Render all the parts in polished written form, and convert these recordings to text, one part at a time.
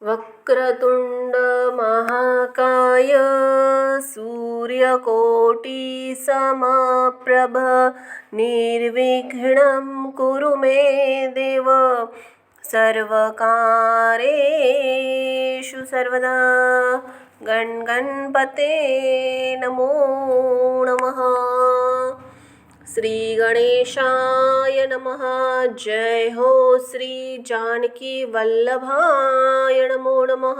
वक्रतुंड महाकाय सूर्यकोटि समप्रभ निर्विघ्नं कुरु मे देव सर्वकारेषु सर्वदा गणपते नमो नमः। श्री गणेशाय नमः। जय हो श्री जानकी वल्लभाय नमो नमः।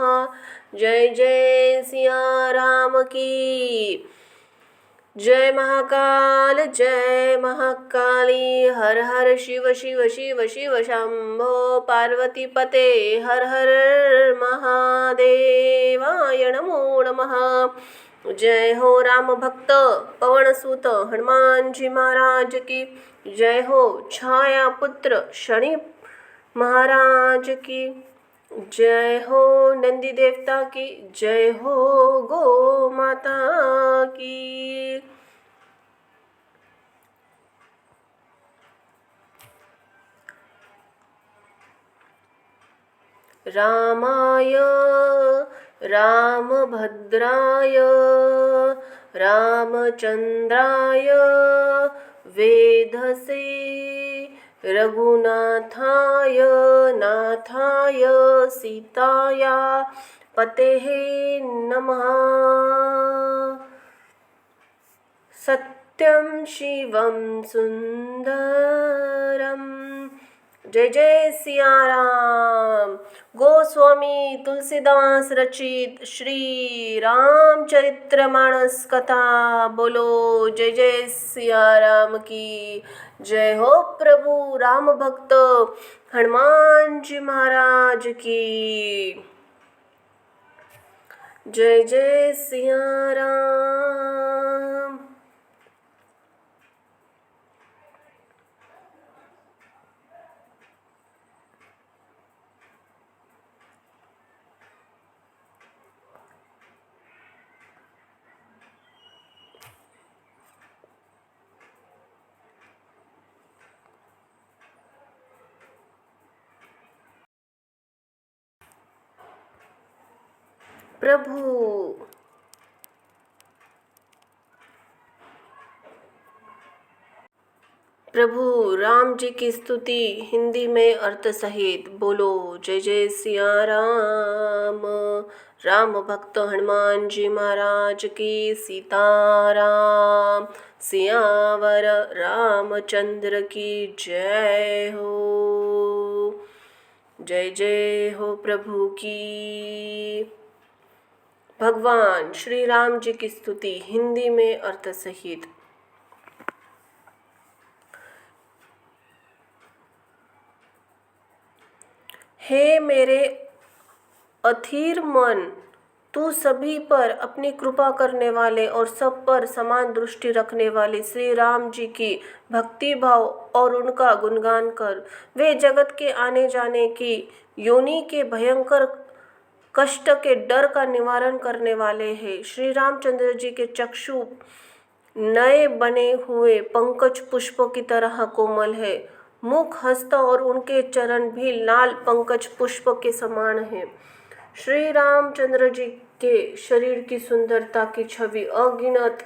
जय जय सिया राम की जय। महाकाल जय महाकाली। हर हर शिव शिव शिव शिव शंभो पार्वती पते हर हर महादेवाय नमो नमः। जय हो राम भक्त पवन सुत हनुमान जी महाराज की जय हो। छाया पुत्र शनि महाराज की जय हो। नंदी देवता की जय हो। गो माता की। रामाय रामभद्राय रामचंद्राय वेधसे रघुनाथाय नाथाय सीताया पतेः नमः। सत्यं शिवं सुंदरम। जय जय सिया राम। गोस्वामी तुलसीदास रचित श्री रामचरितमानस कथा। बोलो जय जय सिया राम की जय हो। प्रभु राम भक्त हनुमान जी महाराज की जय जय सिया राम। प्रभु राम जी की स्तुति हिंदी में अर्थ सहित। बोलो जय जय सिया राम। राम भक्त हनुमान जी महाराज की सीताराम सियावर रामचंद्र की जय हो। जय जय हो प्रभु की। भगवान श्री राम जी की स्तुति हिंदी में अर्थ सहित। हे मेरे अधीर मन, तू सभी पर अपनी कृपा करने वाले और सब पर समान दृष्टि रखने वाले श्री राम जी की भक्ति भाव और उनका गुणगान कर। वे जगत के आने जाने की योनि के भयंकर कष्ट के डर का निवारण करने वाले हैं। श्री रामचंद्र जी के चक्षु नए बने हुए पंकज पुष्प की तरह कोमल है। मुख, हस्त और उनके चरण भी लाल पंकज पुष्प के समान हैं। श्री रामचंद्र जी के शरीर की सुंदरता की छवि अगिनत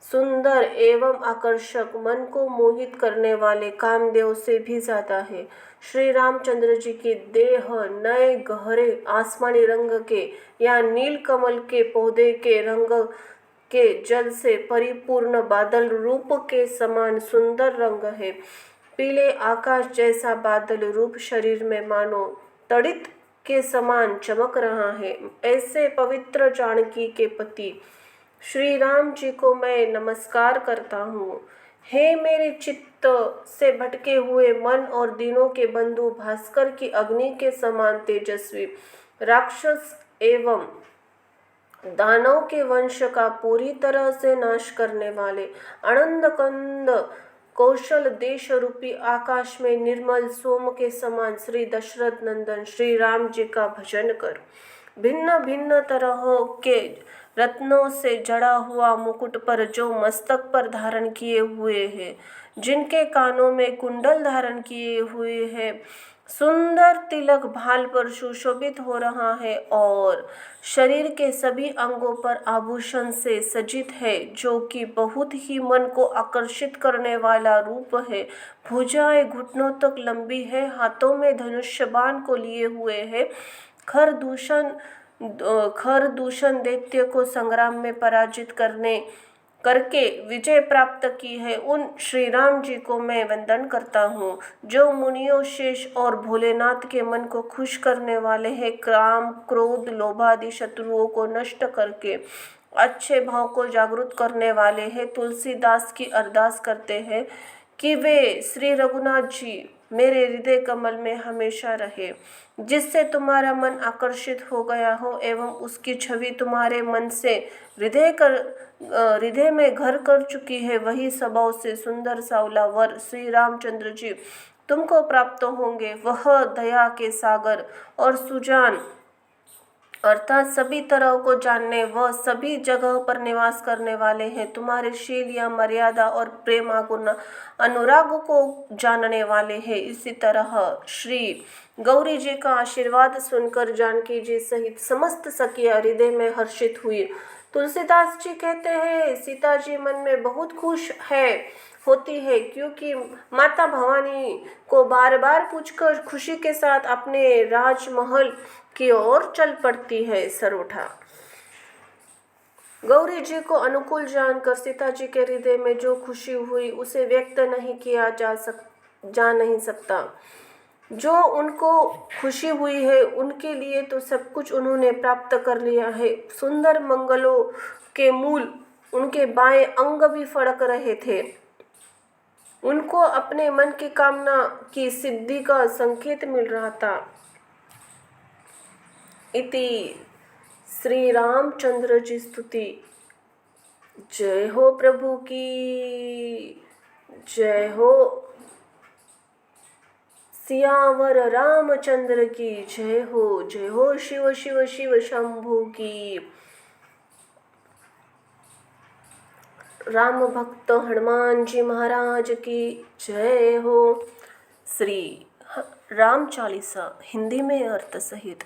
सुंदर एवं आकर्षक, मन को मोहित करने वाले कामदेव से भी ज्यादा है। श्री रामचंद्र जी की देह नए गहरे आसमानी रंग के या नील कमल के पौधे के रंग के जल से परिपूर्ण बादल रूप के समान सुंदर रंग है। पीले आकाश जैसा बादल रूप शरीर में मानो तड़ित के समान चमक रहा है। ऐसे पवित्र जानकी के पति श्री राम जी को मैं नमस्कार करता हूँ। हे मेरे चित्त से भटके हुए मन और दिनों के बंधु, भास्कर की अग्नि के समान तेजस्वी, राक्षस एवं दानव के वंश का पूरी तरह से नाश करने वाले, आनंद कंद कौशल देश रूपी आकाश में निर्मल सोम के समान श्री दशरथ नंदन श्री राम जी का भजन कर। भिन्न भिन्न तरहों के रत्नों से जड़ा हुआ मुकुट पर जो मस्तक पर धारण किए हुए हैं, जिनके कानों में कुंडल धारण किए हुए हैं, सुंदर तिलक भाल पर सुशोभित हो रहा है और शरीर के सभी अंगों पर आभूषण से सज्जित है, जो कि बहुत ही मन को आकर्षित करने वाला रूप है। भुजाएं घुटनों तक लंबी है, हाथों में धनुष्य बाण को लिए हुए है। खरदूषण दैत्य को संग्राम में पराजित करके विजय प्राप्त की है, उन श्री राम जी को मैं वंदन करता हूँ, जो मुनियों, शेष और भोलेनाथ के मन को खुश करने वाले हैं। काम, क्रोध, लोभादि शत्रुओं को नष्ट करके अच्छे भाव को जागृत करने वाले हैं। तुलसीदास की अरदास करते हैं कि वे श्री रघुनाथ जी मेरे हृदय कमल में हमेशा रहे। जिससे तुम्हारा मन आकर्षित हो गया हो एवं उसकी छवि तुम्हारे मन से हृदय में घर कर चुकी है, वही स्वभाव से सुंदर सावला वर श्री रामचंद्र जी तुमको प्राप्त होंगे। वह दया के सागर और सुजान अर्थात सभी तरह को जानने व सभी जगह पर निवास करने वाले हैं। तुम्हारे शील या मर्यादा और प्रेम अनुराग को जानने वाले हैं। इसी तरह श्री गौरी जी का आशीर्वाद सुनकर जानकी जी सहित समस्त सखियां हृदय में हर्षित हुई। तुलसीदास जी कहते हैं, सीता जी मन में बहुत खुश होती है, क्योंकि माता भवानी को बार बार पूछकर खुशी के साथ अपने राजमहल की ओर चल पड़ती है। सरोठा गौरी जी को अनुकूल जानकर सीता जी के हृदय में जो खुशी हुई उसे व्यक्त नहीं किया जा नहीं सकता। जो उनको खुशी हुई है उनके लिए तो सब कुछ उन्होंने प्राप्त कर लिया है। सुंदर मंगलों के मूल उनके बाएं अंग भी फड़क रहे थे। उनको अपने मन की कामना की सिद्धि का संकेत मिल रहा था। इति श्री रामचंद्र जी स्तुति। जय हो प्रभु की, जय हो सियावर रामचंद्र की, जय हो शिव शिव शिव शंभु की। राम भक्त हनुमान जी महाराज की जय हो। श्री राम चालीसा हिंदी में अर्थ सहित।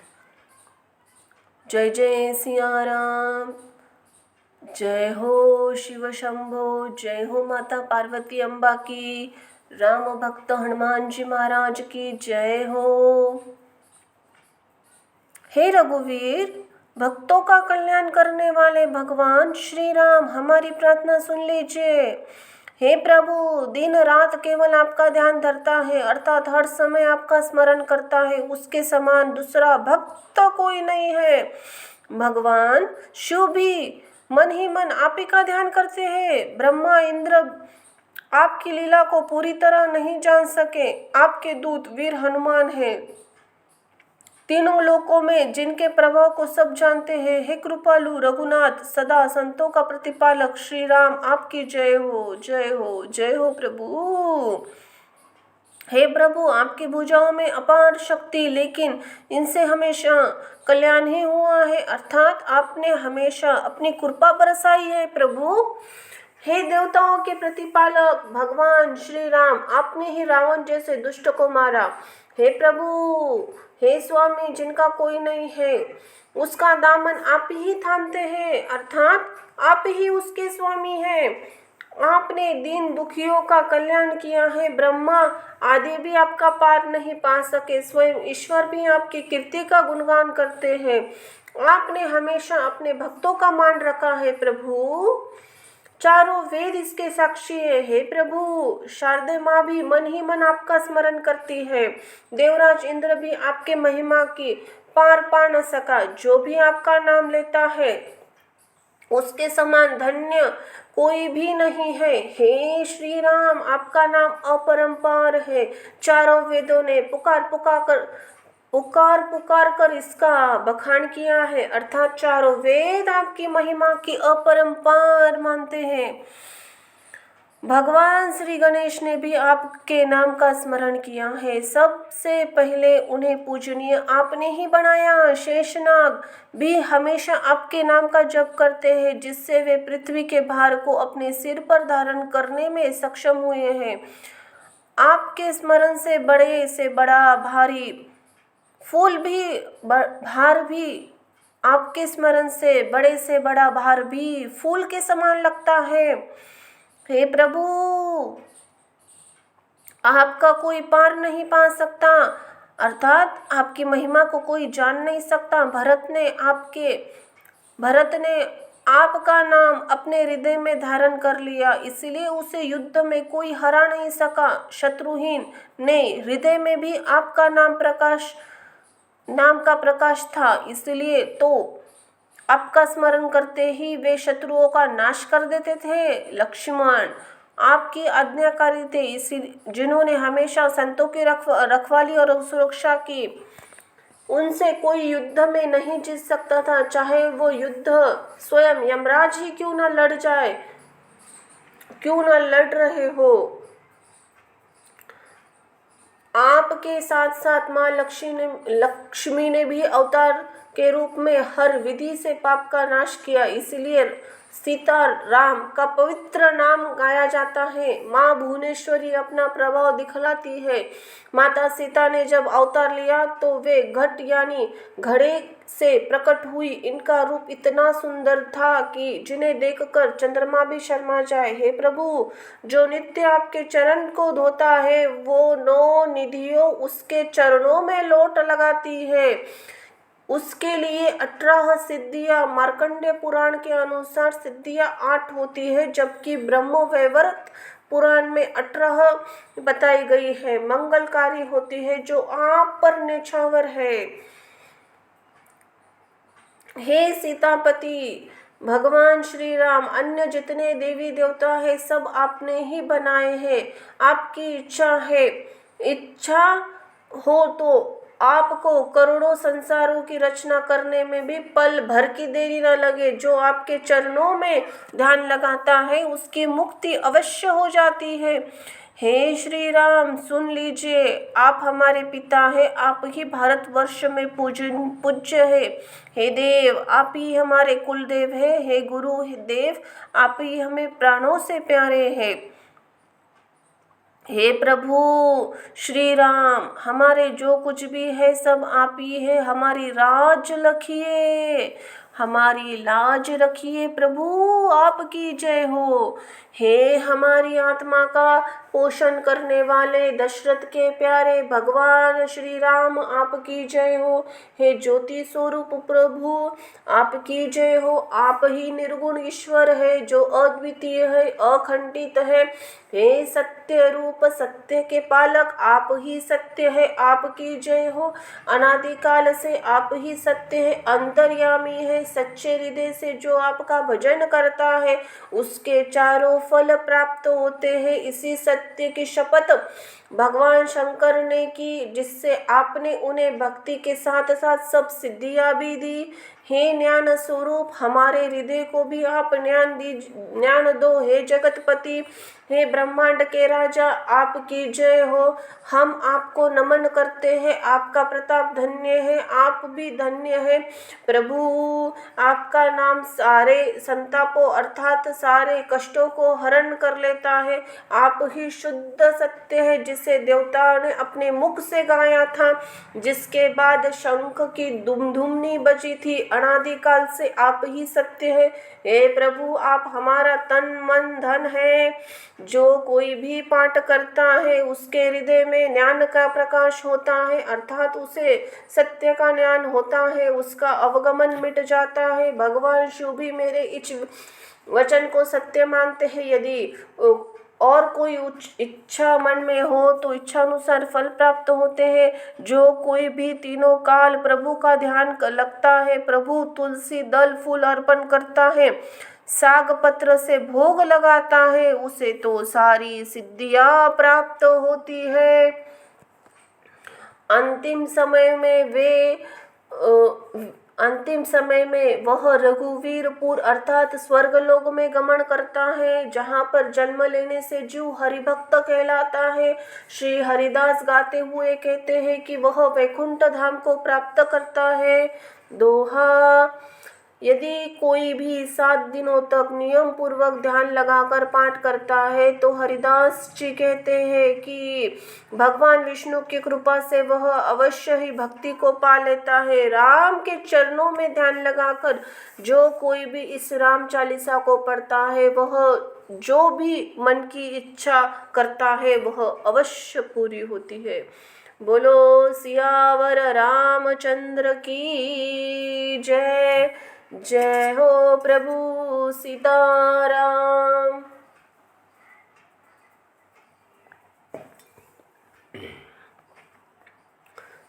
जय जय सिया राम, जय हो शिव शंभो, जय हो माता पार्वती अम्बा की, राम भक्त हनुमान जी महाराज की जय हो। हे रघुवीर, भक्तों का कल्याण करने वाले भगवान श्री राम, हमारी प्रार्थना सुन लीजिए। हे प्रभु, दिन रात केवल आपका ध्यान धरता है, अर्थात हर समय आपका स्मरण करता है, उसके समान दूसरा भक्त कोई नहीं है। भगवान शिव भी मन ही मन आप ही का ध्यान करते हैं। ब्रह्मा इंद्र आपकी लीला को पूरी तरह नहीं जान सके। आपके दूत वीर हनुमान हैं, तीनों लोकों में जिनके प्रभाव को सब जानते हैं। हे कृपालु रघुनाथ, सदा संतों का प्रतिपालक श्री राम, आपकी जय हो, जय हो, जय हो प्रभु। हे प्रभु, आपकी भुजाओं में अपार शक्ति, लेकिन इनसे हमेशा कल्याण ही हुआ है, अर्थात आपने हमेशा अपनी कृपा बरसाई है प्रभु। हे देवताओं के प्रतिपालक भगवान श्री राम, आपने ही रावण जैसे दुष्ट को मारा। हे प्रभु, हे स्वामी, जिनका कोई नहीं है, उसका दामन आप ही थामते हैं, अर्थात आप ही उसके स्वामी हैं। आपने दीन दुखियों का कल्याण किया है। ब्रह्मा आदि भी आपका पार नहीं पा सके, स्वयं ईश्वर भी आपकी कीर्ति का गुणगान करते हैं। आपने हमेशा अपने भक्तों का मान रखा है प्रभु, चारों वेद इसके साक्षी है। हे प्रभु, शारदे माँ भी मन ही मन आपका स्मरण करती है। देवराज इंद्र भी आपके महिमा की पार पा न सका। जो भी आपका नाम लेता है उसके समान धन्य कोई भी नहीं है। हे श्री राम, आपका नाम अपरंपार है। चारों वेदों ने पुकार कर इसका बखान किया है, अर्थात चारों वेद आपकी महिमा की अपरंपार मानते हैं। भगवान श्री गणेश ने भी आपके नाम का स्मरण किया है। सबसे पहले उन्हें पूजनीय आपने ही बनाया। शेषनाग भी हमेशा आपके नाम का जप करते हैं, जिससे वे पृथ्वी के भार को अपने सिर पर धारण करने में सक्षम हुए हैं। आपके स्मरण से बड़े से बड़ा भारी फूल भी भार भी आपके स्मरण से बड़ा भार भी फूल के समान लगता है। हे प्रभु, आपका कोई पार नहीं पा सकता, अर्थात आपकी महिमा को कोई जान नहीं सकता। भरत ने आपका नाम अपने हृदय में धारण कर लिया, इसलिए उसे युद्ध में कोई हरा नहीं सका। शत्रुहीन ने हृदय में भी आपका नाम का प्रकाश था, इसलिए तो आपका स्मरण करते ही वे शत्रुओं का नाश कर देते थे। लक्ष्मण आपकी आज्ञाकारी थे, इसी जिन्होंने हमेशा संतों की रखवाली और सुरक्षा की। उनसे कोई युद्ध में नहीं जीत सकता था, चाहे वो युद्ध स्वयं यमराज ही क्यों न लड़ रहे हो। आपके साथ साथ माँ लक्ष्मी ने भी अवतार के रूप में हर विधि से पाप का नाश किया, इसलिए सीता राम का पवित्र नाम गाया जाता है। माँ भुवनेश्वरी अपना प्रभाव दिखलाती है। माता सीता ने जब अवतार लिया तो वे घट यानी घड़े से प्रकट हुई। इनका रूप इतना सुंदर था कि जिन्हें देखकर चंद्रमा भी शर्मा जाए। हे प्रभु, जो नित्य आपके चरण को धोता है वो 9 निधियों उसके चरणों में लौट लगाती है। उसके लिए 18 सिद्धियां, मार्कंडेय पुराण के अनुसार सिद्धियां 8 होती है, जबकि ब्रह्मवैवर्त पुराण में 18 बताई गई है। मंगलकारी होती है जो आप पर न्यौछावर है। हे सीतापति भगवान श्री राम, अन्य जितने देवी देवता है सब आपने ही बनाए हैं। आपकी इच्छा हो तो आपको करोड़ों संसारों की रचना करने में भी पल भर की देरी न लगे। जो आपके चरणों में ध्यान लगाता है उसकी मुक्ति अवश्य हो जाती है। हे श्री राम, सुन लीजिए, आप हमारे पिता हैं, आप ही भारतवर्ष में पूज्य है। हे देव, आप ही हमारे कुल देव है। हे गुरु देव, आप ही हमें प्राणों से प्यारे हैं। हे प्रभु श्री राम, हमारे जो कुछ भी है सब आप ही है। हमारी लाज रखिए प्रभु, आपकी जय हो। हे हमारी आत्मा का पोषण करने वाले दशरथ के प्यारे भगवान श्री राम, आपकी जय हो। हे ज्योति स्वरूप प्रभु, आपकी जय हो। आप ही निर्गुण ईश्वर है जो अद्वितीय है, अखंडित है। हे सत्य रूप, सत्य के पालक, आप ही सत्य है, आपकी जय हो। अनादिकाल से आप ही सत्य है, अंतर्यामी है। सच्चे हृदय से जो आपका भजन करता है उसके चारों फल प्राप्त होते हैं। इसी सत्य की शपथ भगवान शंकर ने की, जिससे आपने उन्हें भक्ति के साथ साथ सब सिद्धियां भी दी। हे ज्ञान स्वरूप, हमारे हृदय को भी आप ज्ञान दो। हे जगतपति, हे ब्रह्मांड के राजा, आपकी जय हो। हम आपको नमन करते हैं, आपका प्रताप धन्य है, आप भी धन्य है प्रभु। आपका नाम सारे संतापों अर्थात सारे कष्टों को हरण कर लेता है। आप ही शुद्ध सत्य है, जिसे देवताओं ने अपने मुख से गाया था, जिसके बाद शंख की दुमधुमनी बजी थी। अनादिकाल से आप ही सत्य है। हे प्रभु, आप हमारा तन मन धन है। जो कोई भी पाठ करता है उसके हृदय में ज्ञान का प्रकाश होता है, अर्थात उसे सत्य का ज्ञान होता है, उसका अवगमन मिट जाता है। भगवान शिव भी मेरे इस वचन को सत्य मानते हैं। यदि और कोई इच्छा मन में हो तो इच्छा अनुसार फल प्राप्त होते हैं। जो कोई भी तीनों काल प्रभु का ध्यान लगता है, प्रभु तुलसी दल फूल अर्पण करता है, साग पत्र से भोग लगाता है, उसे तो सारी सिद्धियां प्राप्त होती है। अंतिम समय में वह रघुवीरपुर अर्थात स्वर्गलोक में गमन करता है, जहाँ पर जन्म लेने से जीव हरिभक्त कहलाता है। श्री हरिदास गाते हुए कहते हैं कि वह वैकुंठ धाम को प्राप्त करता है। दोहा, यदि कोई भी 7 दिनों तक नियम पूर्वक ध्यान लगाकर पाठ करता है तो हरिदास जी कहते हैं कि भगवान विष्णु की कृपा से वह अवश्य ही भक्ति को पा लेता है। राम के चरणों में ध्यान लगाकर जो कोई भी इस राम चालीसा को पढ़ता है, वह जो भी मन की इच्छा करता है वह अवश्य पूरी होती है। बोलो सियावर रामचंद्र की जय। जय हो प्रभु सीताराम।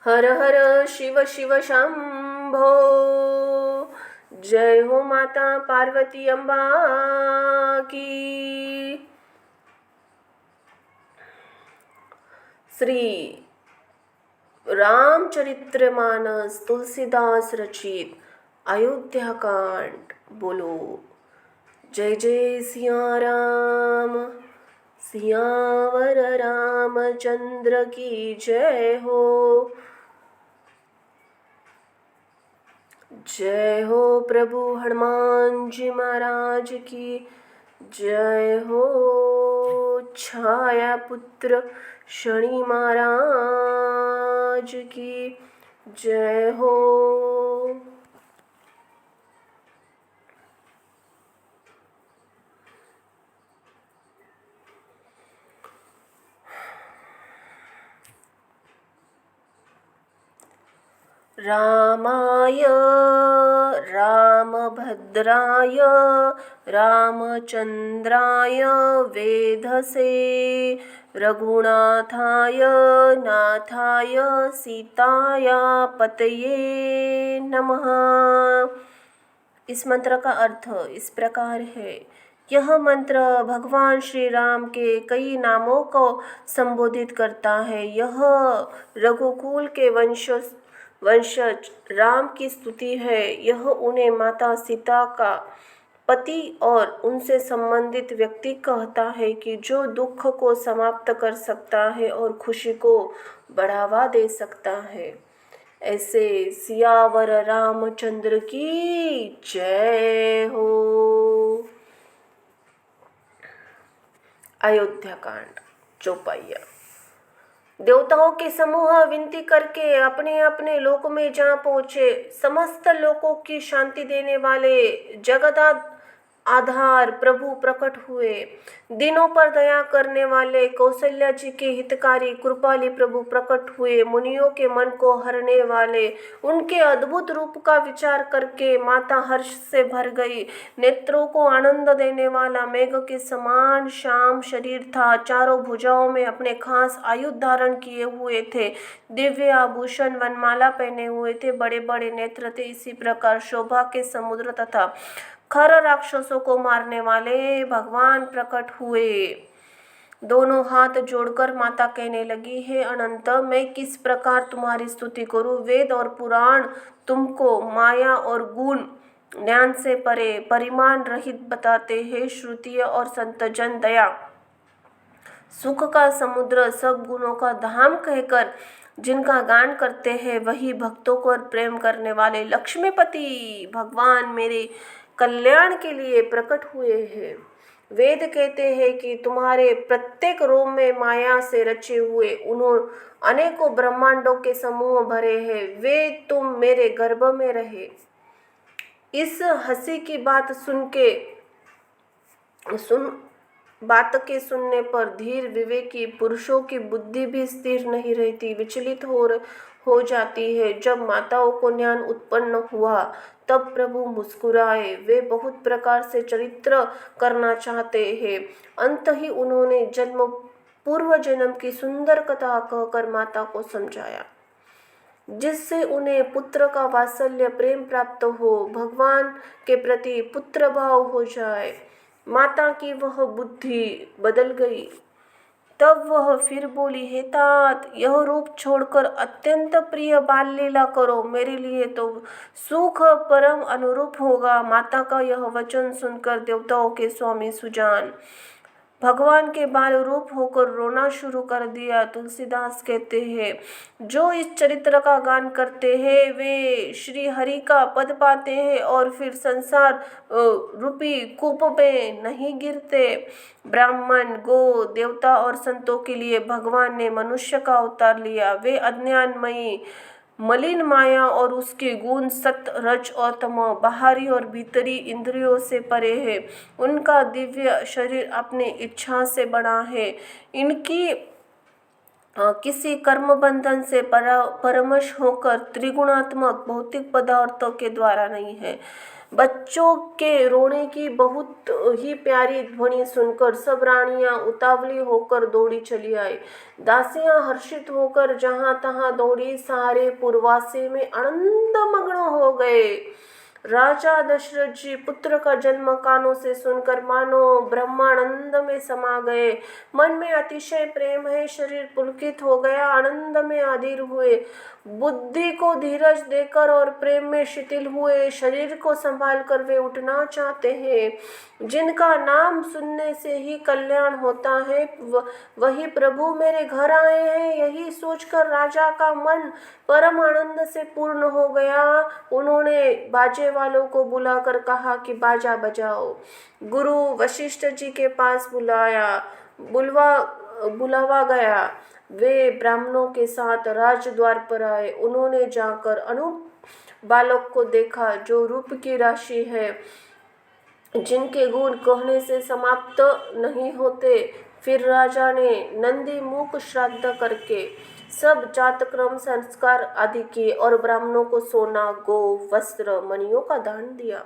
हर हर शिव शिव शंभो। जय हो माता पार्वती अम्बा की। श्री रामचरितमानस तुलसीदास रचित अयोध्या कांड। बोलो जय जय सिया राम। सियावर रामचंद्र की जय हो। जय हो प्रभु हनुमान जी महाराज की जय हो। छाया पुत्र शनि महाराज की जय हो। रामाय रामभद्राय रामचंद्राय वेधसे रघुनाथाय नाथाय सीताया पतये नमः। इस मंत्र का अर्थ इस प्रकार है। यह मंत्र भगवान श्री राम के कई नामों को संबोधित करता है। यह रघुकुल के वंशज राम की स्तुति है। यह उन्हें माता सीता का पति और उनसे संबंधित व्यक्ति कहता है कि जो दुख को समाप्त कर सकता है और खुशी को बढ़ावा दे सकता है। ऐसे सियावर रामचंद्र की जय हो। अयोध्या कांड चौपाइया। देवताओं के समूह विनती करके अपने अपने लोक में जा पहुँचे। समस्त लोकों की शांति देने वाले जगदा आधार प्रभु प्रकट हुए। दिनों पर दया करने वाले कौशल्या जी के हितकारी कृपाली प्रभु प्रकट हुए। मुनियों के मन को हरने वाले उनके अद्भुत रूप का विचार करके माता हर्ष से भर गई। नेत्रों को आनंद देने वाला मेघ के समान श्याम शरीर था। चारों भुजाओं में अपने खास आयुध धारण किए हुए थे। दिव्य आभूषण वनमाला पहने हुए थे। बड़े बड़े नेत्र थे। इसी प्रकार शोभा के समुद्र तथा खर राक्षसों को मारने वाले भगवान प्रकट हुए। दोनों हाथ जोड़कर माता कहने लगी, हे अनंत, मैं किस प्रकार तुम्हारी स्तुति करूं। वेद और पुराण तुमको माया और गुण ज्ञान से परे परिमाण रहित बताते हैं। श्रुति और संतजन दया सुख का समुद्र सब गुणों का धाम कहकर जिनका गान करते हैं, वही भक्तों को प्रेम करने वाले लक्ष्मीपति भगवान मेरे कल्याण के लिए प्रकट हुए हैं। वेद कहते हैं कि तुम्हारे प्रत्येक रोम में माया से रचे हुए उन्होंने अनेकों ब्रह्मांडों के समूह भरे हैं। वे तुम मेरे गर्भ में रहे। इस हंसी की बात सुनने पर धीर विवेकी पुरुषों की बुद्धि भी स्थिर नहीं रहती, विचलित हो जाती है। जब माताओं को ज्ञान उत्पन्न हुआ तब प्रभु मुस्कुराए। वे बहुत प्रकार से चरित्र करना चाहते हैं। अंत ही उन्होंने पूर्व जन्म की सुंदर कथा कहकर माता को समझाया, जिससे उन्हें पुत्र का वात्सल्य प्रेम प्राप्त हो, भगवान के प्रति पुत्र भाव हो जाए। माता की वह बुद्धि बदल गई। तब वह फिर बोली, हे तात, यह रूप छोड़कर अत्यंत प्रिय बाल लीला करो, मेरे लिए तो सुख परम अनुरूप होगा। माता का यह वचन सुनकर देवताओं के स्वामी सुजान भगवान के बाल रूप होकर रोना शुरू कर दिया। तुलसीदास कहते हैं, जो इस चरित्र का गान करते हैं वे श्री हरि का पद पाते हैं और फिर संसार रूपी कूप में नहीं गिरते। ब्राह्मण, गो, देवता और संतों के लिए भगवान ने मनुष्य का अवतार लिया। वे अज्ञानमयी मलिन माया और उसके गुण सत, रज और तम बाहरी और भीतरी इंद्रियों से परे है। उनका दिव्य शरीर अपनी इच्छा से बना है। इनकी किसी कर्म बंधन से परवश होकर त्रिगुणात्मक भौतिक पदार्थों के द्वारा नहीं है। बच्चों के रोने की बहुत ही प्यारी ध्वनि सुनकर सब रानियां उतावली होकर दौड़ी चली आई। दासियां हर्षित होकर जहां तहां दौड़ी, सारे पूर्वासी में आनंद मग्न हो गए। राजा दशरथ जी पुत्र का जन्म कानों से सुनकर मानो ब्रह्मानंद में समा गए। मन में अतिशय प्रेम है, शरीर पुलकित हो गया, आनंद में अधीर हुए, बुद्धि को धीरज देकर और प्रेम में शिथिल हुए। शरीर को संभाल कर वे उठना चाहते हैं। जिनका नाम सुनने से ही कल्याण होता है वही प्रभु मेरे घर आए हैं, यही सोचकर राजा का मन परम आनंद से पूर्ण हो गया। उन्होंने बाजे वालों को बुलाकर कहा कि बाजा बजाओ। गुरु वशिष्ठ जी के पास बुलावा गया। वे ब्राह्मणों के साथ राजद्वार पर आए। उन्होंने जाकर अनूप बालक को देखा जो रूप की राशि है, जिनके गुण कहने से समाप्त नहीं होते। फिर राजा ने नंदी मूक श्राद्ध करके सब जातक्रम संस्कार आदि किए और ब्राह्मणों को सोना, गो, वस्त्र, मणियों का दान दिया।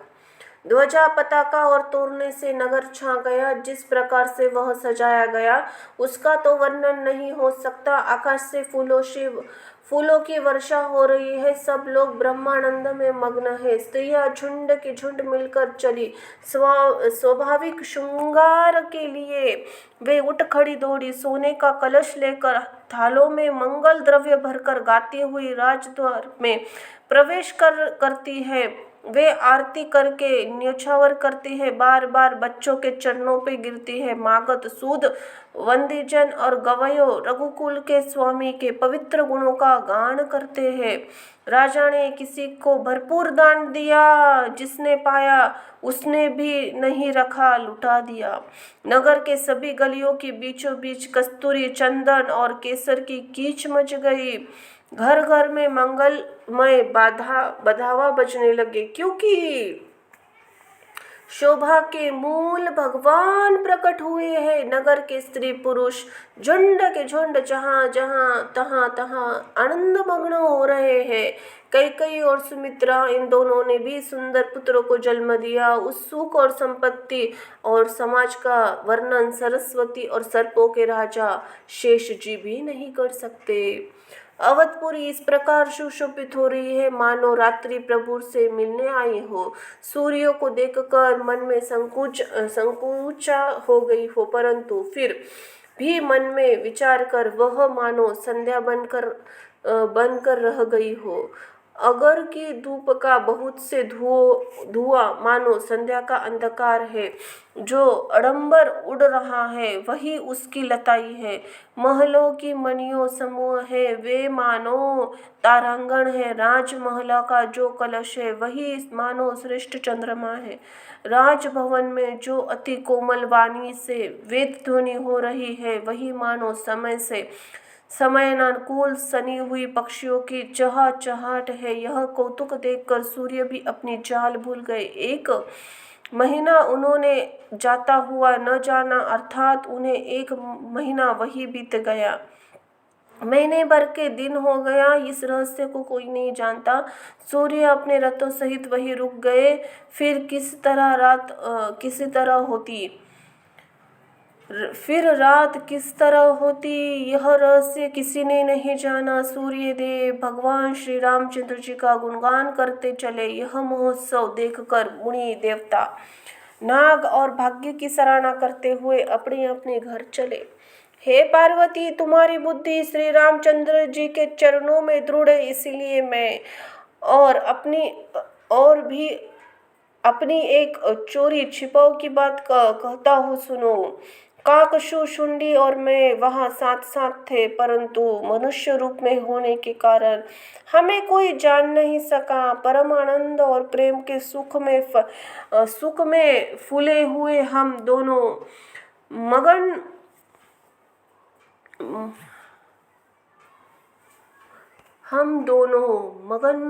ध्वजा, पताका और तोरने से नगर छा गया। जिस प्रकार से वह सजाया गया उसका तो वर्णन नहीं हो सकता। आकाश से फूलों की वर्षा हो रही है। सब लोग ब्रह्मानंद में मग्न है। स्त्रियां झुंड की झुंड मिलकर चली। स्वाभाविक श्रृंगार के लिए वे उठ खड़ी दौड़ी। सोने का कलश लेकर थालों में मंगल द्रव्य भरकर गाती हुई राजद्वार में प्रवेश करती है। वे आरती करके न्योछावर करती है, बार बार बच्चों के चरणों पे गिरती है। मागध, सूद, वंदीजन और गवयों रघुकुल के स्वामी के पवित्र गुणों का गान करते हैं। राजा ने किसी को भरपूर दान दिया, जिसने पाया उसने भी नहीं रखा, लुटा दिया। नगर के सभी गलियों के बीचों बीच कस्तूरी, चंदन और केसर की कीच मच गई। घर घर में मंगलमय बधावा बजने लगे, क्योंकि शोभा के मूल भगवान प्रकट हुए हैं। नगर के स्त्री पुरुष झुंड के झुंड जहाँ तहाँ आनंद मग्न हो रहे हैं। कैकेयी और सुमित्रा, इन दोनों ने भी सुंदर पुत्रों को जन्म दिया। उस सुख और संपत्ति और समाज का वर्णन सरस्वती और सर्पों के राजा शेष जी भी नहीं कर सकते। अवधपुरी इस प्रकार सुशोभित हो रही है मानो रात्रि प्रभु से मिलने आई हो। सूर्य को देखकर मन में संकुचा हो गई हो, परंतु फिर भी मन में विचार कर वह मानो संध्या बनकर रह गई हो। अगर की धूप का बहुत से धुआं मानो संध्या का अंधकार है। जो अड़ंबर उड़ रहा है वही उसकी लताई है। महलों की मणियों समूह है, वे मानो तारांगण है। राजमहल का जो कलश है वही मानो श्रेष्ठ चंद्रमा है। राजभवन में जो अति कोमल वाणी से वेद ध्वनि हो रही है वही मानो समयानुकूल सनी हुई पक्षियों की चहचहाट है। यह कौतुक देखकर सूर्य भी अपनी चाल भूल गए। एक महीना उन्होंने जाता हुआ न जाना, अर्थात उन्हें एक महीना वही बीत गया। महीने भर के दिन हो गया, इस रहस्य को कोई नहीं जानता। सूर्य अपने रथों सहित वही रुक गए। फिर रात किस तरह होती यह रहस्य किसी ने नहीं जाना। सूर्य देव भगवान श्री रामचंद्र जी का गुणगान करते चले। यह महोत्सव देखकर मुनि, देवता, नाग और भाग्य की सराहना करते हुए अपने अपने घर चले। हे पार्वती, तुम्हारी बुद्धि श्री रामचंद्र जी के चरणों में दृढ़ है, इसीलिए मैं भी अपनी एक चोरी छिपाव की बात कहता हूँ, सुनो। काकशु, शुंडी और मैं वहाँ साथ साथ थे, परंतु मनुष्य रूप में होने के कारण हमें कोई जान नहीं सका। परम आनंद और प्रेम के सुख में फूले हुए मगन हम दोनों मगन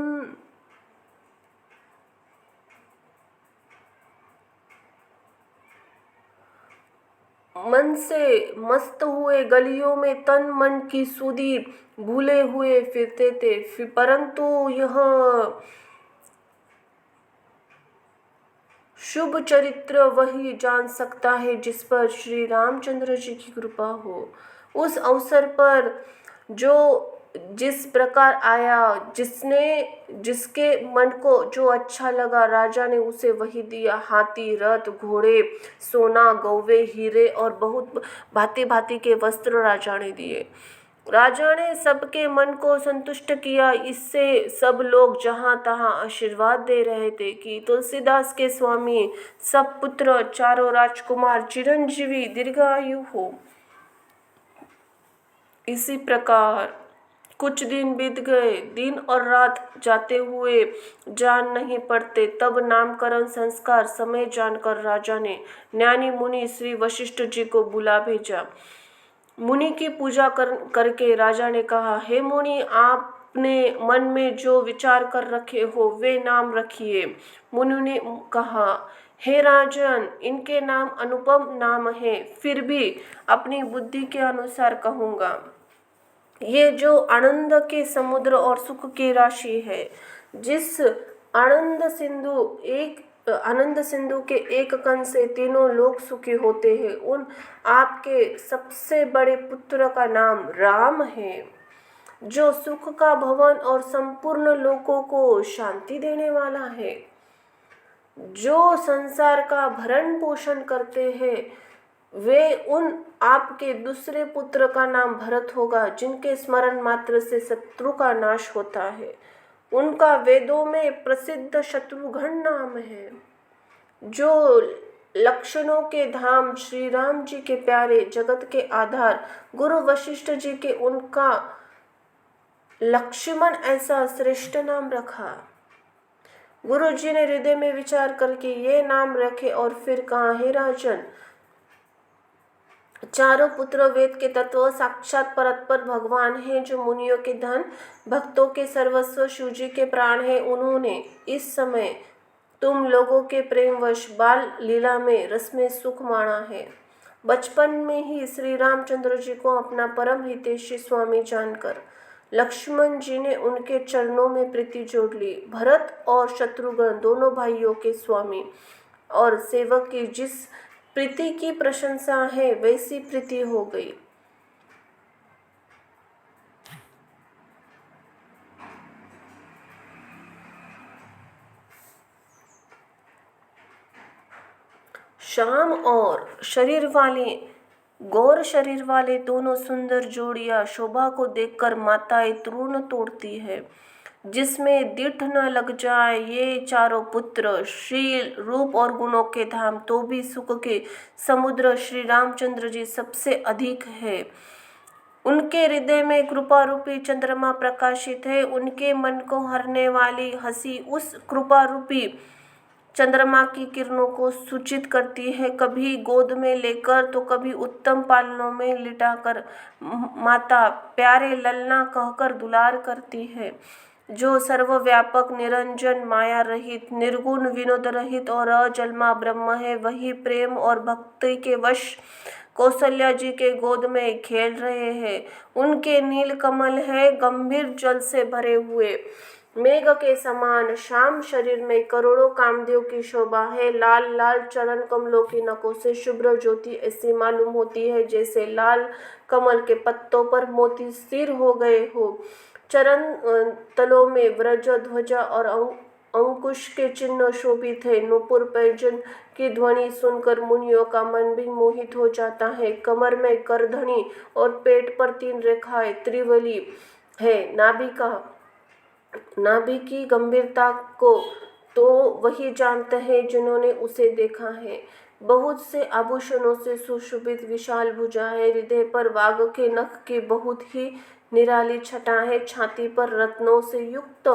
मन से मस्त हुए गलियों में तन मन की सुधि भूले हुए फिरते थे। परंतु यह शुभ चरित्र वही जान सकता है जिस पर श्री रामचंद्र जी की कृपा हो। उस अवसर पर जो जिस प्रकार आया, जिसके मन को जो अच्छा लगा, राजा ने उसे वही दिया। हाथी, रथ, घोड़े, सोना, गौवे, हीरे और बहुत भांति भांति के वस्त्र राजा ने दिए। राजा ने सबके मन को संतुष्ट किया। इससे सब लोग जहाँ तहाँ आशीर्वाद दे रहे थे कि तुलसीदास के स्वामी सब पुत्र, चारों राजकुमार चिरंजीवी दीर्घायु हो। इसी प्रकार कुछ दिन बीत गए। दिन और रात जाते हुए जान नहीं पड़ते। तब नामकरण संस्कार समय जानकर राजा ने ज्ञानी मुनि श्री वशिष्ठ जी को बुला भेजा। मुनि की पूजा करके राजा ने कहा, हे मुनि, आपने मन में जो विचार कर रखे हो वे नाम रखिए। मुनि ने कहा, हे राजन, इनके नाम अनुपम नाम है, फिर भी अपनी बुद्धि के अनुसार कहूँगा। ये जो आनंद के समुद्र और सुख की राशि है, जिस आनंद सिंधु के एक कण से तीनों लोग सुखी होते हैं, उन आपके सबसे बड़े पुत्र का नाम राम है, जो सुख का भवन और संपूर्ण लोगों को शांति देने वाला है। जो संसार का भरण पोषण करते हैं, वे उन आपके दूसरे पुत्र का नाम भरत होगा, जिनके स्मरण मात्र से शत्रु का नाश होता है। उनका वेदों में प्रसिद्ध शत्रुघ्न नाम है। जो लक्षणों के धाम श्री राम जी के प्यारे, जगत के आधार गुरु वशिष्ठ जी के, उनका लक्ष्मण ऐसा श्रेष्ठ नाम रखा। गुरु जी ने हृदय में विचार करके ये नाम रखे और फिर कहा, हे राजन, चारों पुत्र वेद के तत्व साक्षात परतपर भगवान हैं, जो मुनियों के धन, भक्तों के सर्वस्व, शिव जी के प्राण हैं। उन्होंने इस समय तुम लोगों के प्रेमवश बाल लीला में रस में सुख माना है। बचपन में ही श्री रामचंद्र जी को अपना परम हितैषी स्वामी जानकर लक्ष्मण जी ने उनके चरणों में प्रीति जोड़ ली। भरत और शत्रुघ्न दोनों भाइयों के स्वामी और सेवक की जिस प्रीति की प्रशंसा है, वैसी प्रीति हो गई। श्याम और गौर शरीर वाले दोनों सुंदर जोड़ियां शोभा को देखकर माताएं तृण तोड़ती है। जिसमें दिठ न लग जाए ये चारों पुत्र, शील, रूप और गुणों के धाम, तो भी सुख के समुद्र श्री रामचंद्र जी सबसे अधिक है। उनके हृदय में कृपा रूपी चंद्रमा प्रकाशित है। उनके मन को हरने वाली हंसी उस कृपा रूपी चंद्रमा की किरणों को सूचित करती है। कभी गोद में लेकर तो कभी उत्तम पालनों में लिटाकर माता प्यारे ललना कहकर दुलार करती है। जो सर्वव्यापक, निरंजन, माया रहित, निर्गुण, विनोद रहित और अजन्मा ब्रह्म है, वही प्रेम और भक्ति के वश कौशल्या जी के गोद में खेल रहे हैं। उनके नील कमल है गंभीर जल से भरे हुए, मेघ के समान श्याम शरीर में करोड़ों कामदेव की शोभा है। लाल लाल चरण कमलों की नकों से शुभ्र ज्योति ऐसी मालूम होती है जैसे लाल कमल के पत्तों पर मोती स्थिर हो गए हो। चरण तलों में व्रज, ध्वजा और अंकुश के चिन्ह शोभित है। नूपुर पैजन की ध्वनि सुनकर मुनियों का मन भी मोहित हो जाता है। कमर में करधनी और पेट पर 3 रेखाएं त्रिवली है। नाभि की गंभीरता को तो वही जानते हैं जिन्होंने उसे देखा है। बहुत से आभूषणों से सुशोभित विशाल भुजा है। हृदय पर वाघ के नख की बहुत ही निराली छटा है। छाती पर रत्नों से युक्त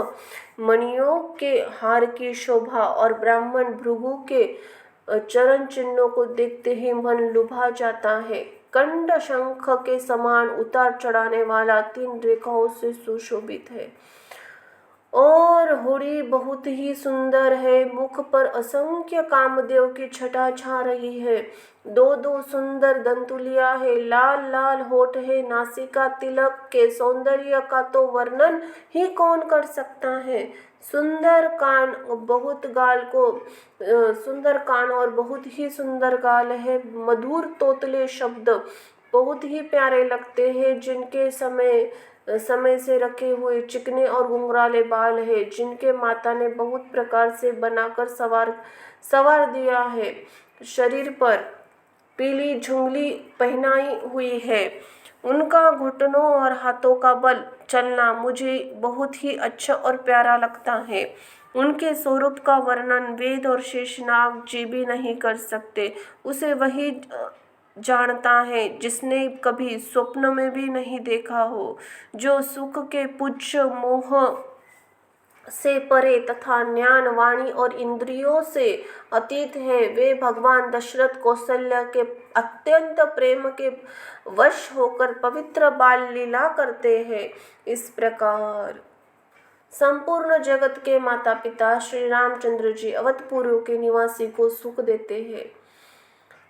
मणियों के हार की शोभा और ब्राह्मण भृगु के चरण चिन्हों को देखते ही मन लुभा जाता है। कंड शंख के समान उतार चढ़ाने वाला 3 रेखाओं से सुशोभित है और हुडी बहुत ही सुंदर है। मुख पर असंख्य कामदेव की छटा छा रही है। 2 सुंदर दंतुलिया है। लाल लाल होठ है। नासिका तिलक के सौंदर्य का तो वर्णन ही कौन कर सकता है। सुंदर कान और बहुत ही सुंदर गाल है। मधुर तोतले शब्द बहुत ही प्यारे लगते हैं। जिनके समय से रखे हुए चिकने और घुंघराले बाल है, जिनके माता ने बहुत प्रकार से बनाकर सवार दिया है। शरीर पर पीली झुंगली पहनाई हुई है। उनका घुटनों और हाथों का बल चलना मुझे बहुत ही अच्छा और प्यारा लगता है। उनके स्वरूप का वर्णन वेद और शेषनाग जी भी नहीं कर सकते। उसे वही जानता है जिसने कभी स्वप्न में भी नहीं देखा हो, जो सुख के पुच्छ मोह से परे तथा ज्ञान वाणी और इंद्रियों से अतीत है। वे भगवान दशरथ कौशल्या के अत्यंत प्रेम के वश होकर पवित्र बाल लीला करते हैं। इस प्रकार संपूर्ण जगत के माता पिता श्री रामचंद्र जी अवधपुर के निवासी को सुख देते हैं।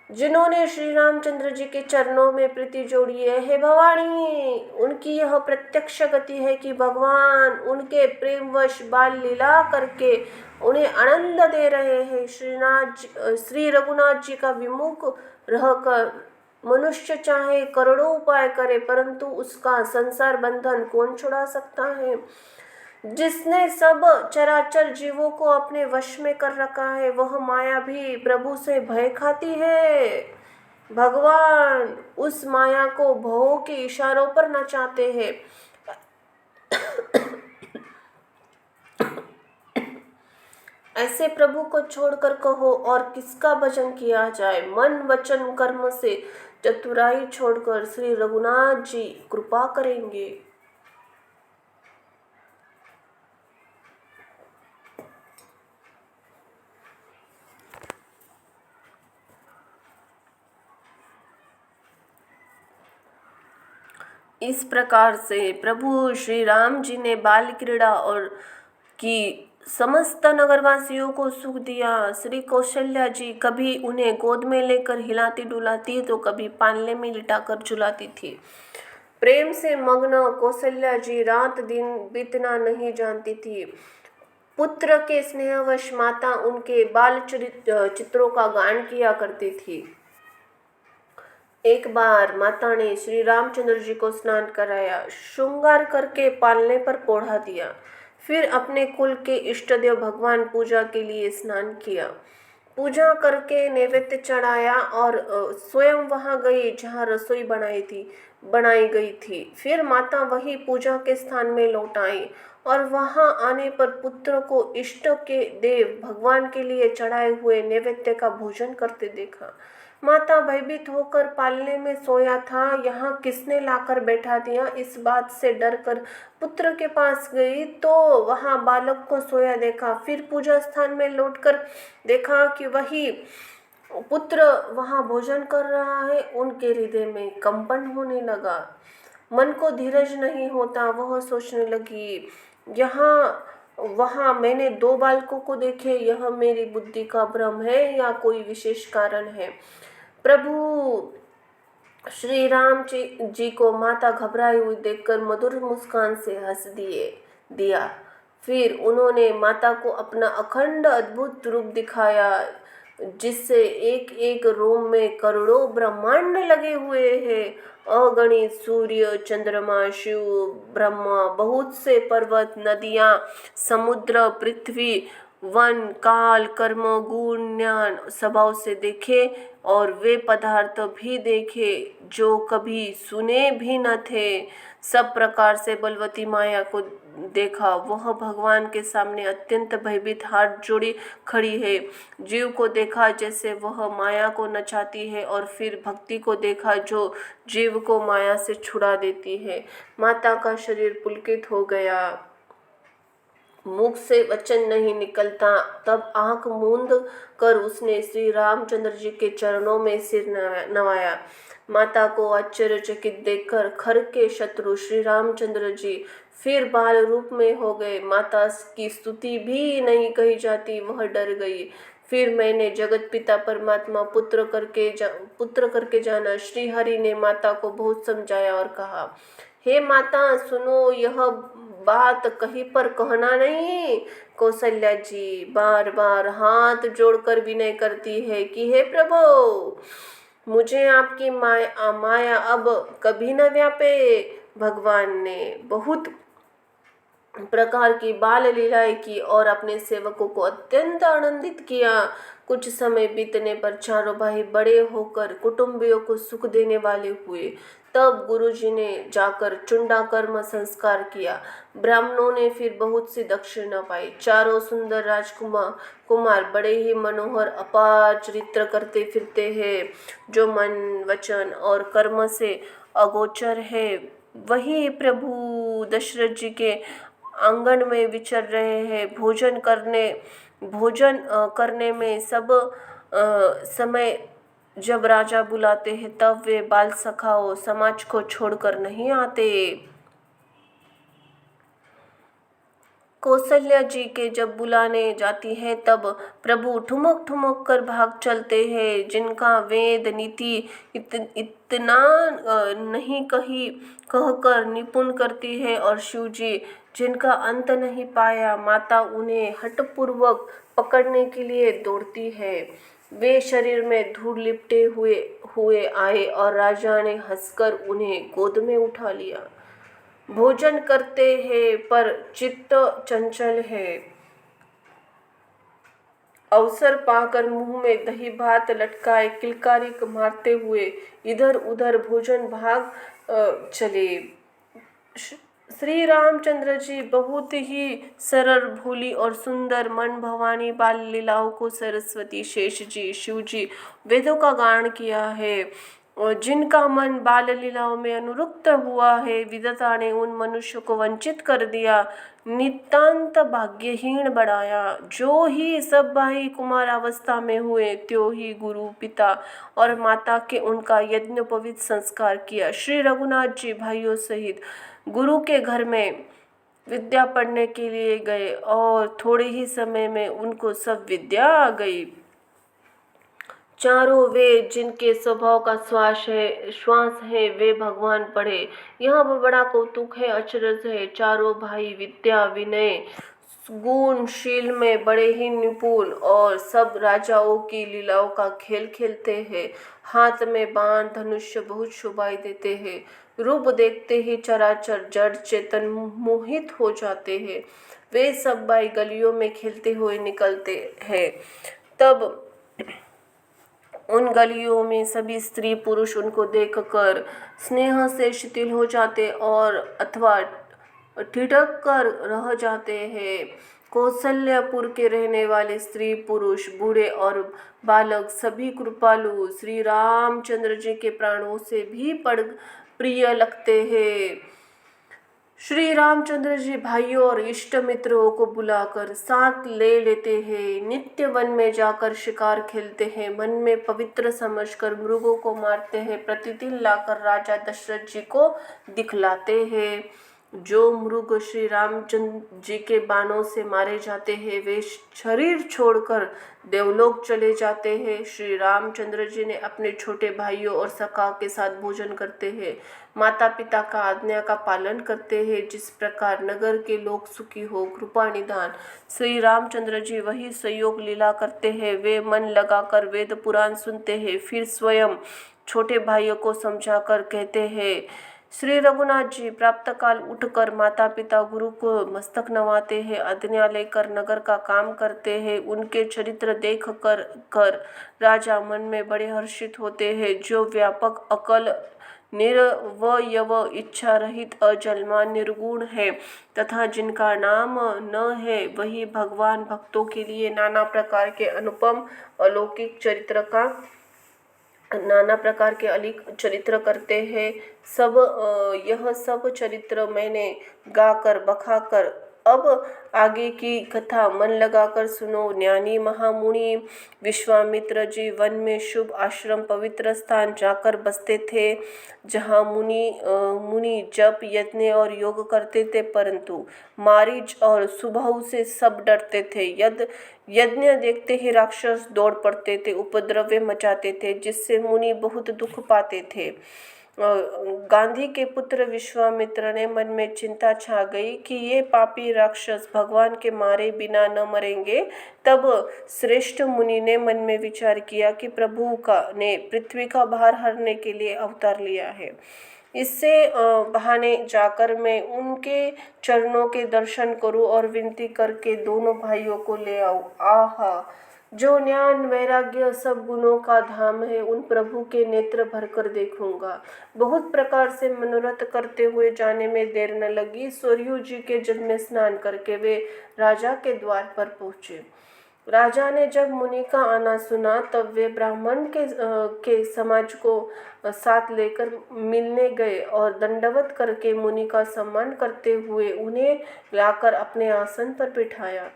जिन्होंने श्री रामचंद्र जी के चरणों में प्रीति जोड़ी है, हे भवानी, उनकी यह प्रत्यक्ष गति है कि भगवान उनके प्रेमवश बाल लीला करके उन्हें आनंद दे रहे हैं। श्री रघुनाथ जी का विमुख रहकर मनुष्य चाहे करोड़ों उपाय करे, परंतु उसका संसार बंधन कौन छुड़ा सकता है। जिसने सब चराचर जीवों को अपने वश में कर रखा है, वह माया भी प्रभु से भय खाती है। भगवान उस माया को भवों के इशारों पर नचाते हैं। ऐसे प्रभु को छोड़कर कहो और किसका भजन किया जाए। मन वचन कर्म से चतुराई छोड़कर श्री रघुनाथ जी कृपा करेंगे। इस प्रकार से प्रभु श्री राम जी ने बाल क्रीड़ा और की समस्त नगरवासियों को सुख दिया। श्री कौशल्या जी कभी उन्हें गोद में लेकर हिलाती डुलाती तो कभी पालने में लिटाकर झुलाती थी। प्रेम से मग्न कौशल्या जी रात दिन बीतना नहीं जानती थी। पुत्र के स्नेहवश माता उनके बाल चित्रों का गान किया करती थी। एक बार माता ने श्री रामचंद्र जी को स्नान कराया, श्रृंगार करके पालने पर पोढ़ा दिया। फिर अपने कुल के इष्टदेव भगवान पूजा के लिए स्नान किया। पूजा करके नैवेद्य चढ़ाया और स्वयं वहां गई जहां रसोई बनाई गई थी। फिर माता वही पूजा के स्थान में लौट आई और वहां आने पर पुत्र को इष्ट के देव भगवान के लिए चढ़ाए हुए नैवेद्य का भोजन करते देखा। माता भयभीत होकर पालने में सोया था, यहाँ किसने लाकर बैठा दिया, इस बात से डरकर पुत्र के पास गई तो वहाँ बालक को सोया देखा। फिर पूजा स्थान में लौटकर देखा कि वही पुत्र वहाँ भोजन कर रहा है। उनके हृदय में कंपन होने लगा। मन को धीरज नहीं होता। वह सोचने लगी, वहाँ मैंने 2 बालकों को देखे, यह मेरी बुद्धि का भ्रम है या कोई विशेष कारण है। प्रभु श्री राम जी को माता घबराई हुई देखकर मधुर मुस्कान से हंस दिया। फिर उन्होंने माता को अपना अखंड अद्भुत रूप दिखाया, जिससे एक एक रोम में करोड़ों ब्रह्मांड लगे हुए हैं। अगणित सूर्य, चंद्रमा, शिव, ब्रह्मा, बहुत से पर्वत, नदियाँ, समुद्र, पृथ्वी, वन, काल, कर्म, गुण, ज्ञान स्वभाव से देखे और वे पदार्थ भी देखे जो कभी सुने भी न थे। सब प्रकार से बलवती माया को देखा। वह भगवान के सामने अत्यंत भयभीत हाथ जोड़ी खड़ी है। जीव को देखा जैसे वह माया को नचाती है, और फिर भक्ति को देखा जो जीव को माया से छुड़ा देती है। माता का शरीर पुलकित हो गया, मुख से वचन नहीं निकलता। तब आंख मूंद कर उसने श्री रामचंद्र जी के चरणों में सिर नवाया। माता को आश्चर्यचकित देखकर खर के शत्रु श्री रामचंद्र जी फिर बाल रूप में हो गए। माता की स्तुति भी नहीं कही जाती, वह डर गई। फिर मैंने जगत पिता परमात्मा पुत्र करके जाना। श्री हरि ने माता को बहुत समझाया और कहा, हे माता सुनो, यह बात कहीं पर कहना नहीं। कौशल्या जी बार बार हाथ जोड़कर विनय करती है कि हे प्रभु, मुझे आपकी माया अब कभी न व्यापे। भगवान ने बहुत प्रकार की बाल लीलाएं की और अपने सेवकों को अत्यंत आनंदित किया। कुछ समय बीतने पर चारों भाई बड़े होकर कुटुंबियों को सुख देने वाले हुए। तब गुरुजी ने जाकर चुंडाकर्म संस्कार किया। ब्राह्मणों ने फिर बहुत सी दक्षिणा पाई। चारों सुंदर कुमार बड़े ही मनोहर अपार चरित्र करते फिरते हैं, जो मन वचन और कर्म से अगोचर है। वही प्रभु दशरथ जी के आंगन में विचर रहे हैं। भोजन करने में सब समय जब राजा बुलाते हैं तब वे बाल सखाओं समाज को छोड़कर नहीं आते। कौशल्या जी के जब बुलाने जाती हैं तब प्रभु ठुमक ठुमक कर भाग चलते हैं। जिनका वेद नीति इतना नहीं कहकर निपुण करती है, और शिव जी जिनका अंत नहीं पाया, माता उन्हें हठपूर्वक पकड़ने के लिए दौड़ती है। वे शरीर में धूल लिपटे हुए आए और राजा ने हंसकर उन्हें गोद में उठा लिया। भोजन करते हैं पर चित्त चंचल है। अवसर पाकर मुंह में दही भात लटकाए किलकारी मारते हुए इधर उधर भोजन भाग चले। श्री रामचंद्र जी बहुत ही सरल भोली और सुंदर मन भवानी बाल लीलाओं को सरस्वती, शेष जी, शिव जी वेदों का गान किया है, और जिनका मन बाल लीलाओं में अनुरक्त हुआ है, विधाता ने उन मनुष्यों को वंचित कर दिया, नितांत भाग्यहीन बढ़ाया। जो ही सब भाई कुमार अवस्था में हुए, त्यों ही गुरु पिता और माता के उनका यज्ञोपवीत संस्कार किया। श्री रघुनाथ जी भाइयों सहित गुरु के घर में विद्या पढ़ने के लिए गए, और थोड़े ही समय में उनको सब विद्या आ गई। चारों वेद जिनके स्वभाव का श्वास है वे भगवान पढ़े। यह बड़ा कौतुक है, अचरज है। चारों भाई विद्या विनय गुणशील में बड़े ही निपुण, और सब राजाओं की लीलाओं का खेल खेलते हैं। हाथ में बाण धनुष्य बहुत शोभाई देते हैं। रूप देखते ही चराचर जड़ चेतन मोहित हो जाते हैं। वे सब भाई गलियों में खेलते हुए निकलते हैं। तब उन गलियों में सभी स्त्री पुरुष उनको देखकर स्नेह से शिथिल हो जाते और अथवा ठिठक कर रह जाते हैं। कौशल्यापुर के रहने वाले स्त्री पुरुष बूढ़े और बालक सभी कृपालु श्री रामचंद्र जी के प्राणों से भी प्रिय लगते हैं। श्री रामचंद्र जी भाइयों और इष्ट मित्रों को बुलाकर साथ ले लेते हैं। नित्य वन में जाकर शिकार खेलते हैं। मन में पवित्र समझकर मृगों को मारते हैं। प्रतिदिन लाकर राजा दशरथ जी को दिखलाते हैं। जो मृग श्री रामचंद्र जी के बाणों से मारे जाते हैं वे शरीर छोड़कर देवलोक चले जाते हैं। श्री रामचंद्र जी ने अपने छोटे भाइयों और सखा के साथ भोजन करते हैं। माता पिता का आज्ञा का पालन करते हैं। जिस प्रकार नगर के लोग सुखी हो, कृपा निधान श्री रामचंद्र जी वही संयोग लीला करते हैं। वे मन लगाकर वेद पुराण सुनते हैं, फिर स्वयं छोटे भाइयों को समझाकर कहते हैं। श्री रघुनाथ जी प्राप्त काल उठकर माता पिता गुरु को मस्तक नवाते हैं, आज्ञा लेकर नगर का काम करते हैं। उनके चरित्र देख कर राजा मन में बड़े हर्षित होते हैं। जो व्यापक अकल निरवयव इच्छा रहित अजन्मा निर्गुण है तथा जिनका नाम न है वही भगवान भक्तों के लिए नाना प्रकार के अनुपम अलौकिक चरित्र करते हैं। यह सब चरित्र मैंने गाकर बखाकर अब आगे की कथा मन लगाकर सुनो। ज्ञानी महामुनि विश्वामित्र जी वन में शुभ आश्रम पवित्र स्थान जाकर बसते थे, जहाँ मुनि जप यज्ञ और योग करते थे, परंतु मारीच और सुबाहु से सब डरते थे। यज्ञ देखते ही राक्षस दौड़ पड़ते थे, उपद्रव मचाते थे, जिससे मुनि बहुत दुख पाते थे। गांधी के पुत्र विश्वामित्र ने मन में चिंता छा गई कि ये पापी राक्षस भगवान के मारे बिना न मरेंगे। तब श्रेष्ठ मुनि ने मन में विचार किया कि प्रभु ने पृथ्वी का भार हरने के लिए अवतार लिया है। इससे बहाने जाकर मैं उनके चरणों के दर्शन करूं और विनती करके दोनों भाइयों को ले आऊं। आहा, जो ज्ञान वैराग्य सब गुणों का धाम है, उन प्रभु के नेत्र भरकर देखूंगा। बहुत प्रकार से मनोरथ करते हुए जाने में देर न लगी। सरयू जी के जल में स्नान करके वे राजा के द्वार पर पहुंचे। राजा ने जब मुनि का आना सुना तब वे ब्राह्मण के समाज को साथ लेकर मिलने गए और दंडवत करके मुनि का सम्मान करते हुए उन्हें लाकर अपने आसन पर बिठाया।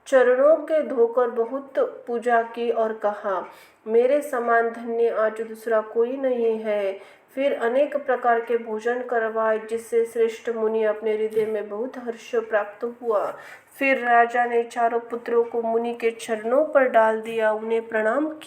चरणों के धोकर बहुत पूजा की और कहा, मेरे समान धन्य आज दूसरा कोई नहीं है। फिर अनेक प्रकार के भोजन करवाए, जिससे श्रेष्ठ मुनि अपने हृदय में बहुत हर्ष प्राप्त हुआ। फिर राजा ने चारों पुत्रों को मुनि के चरणों पर डाल दिया, उन्हें प्रणाम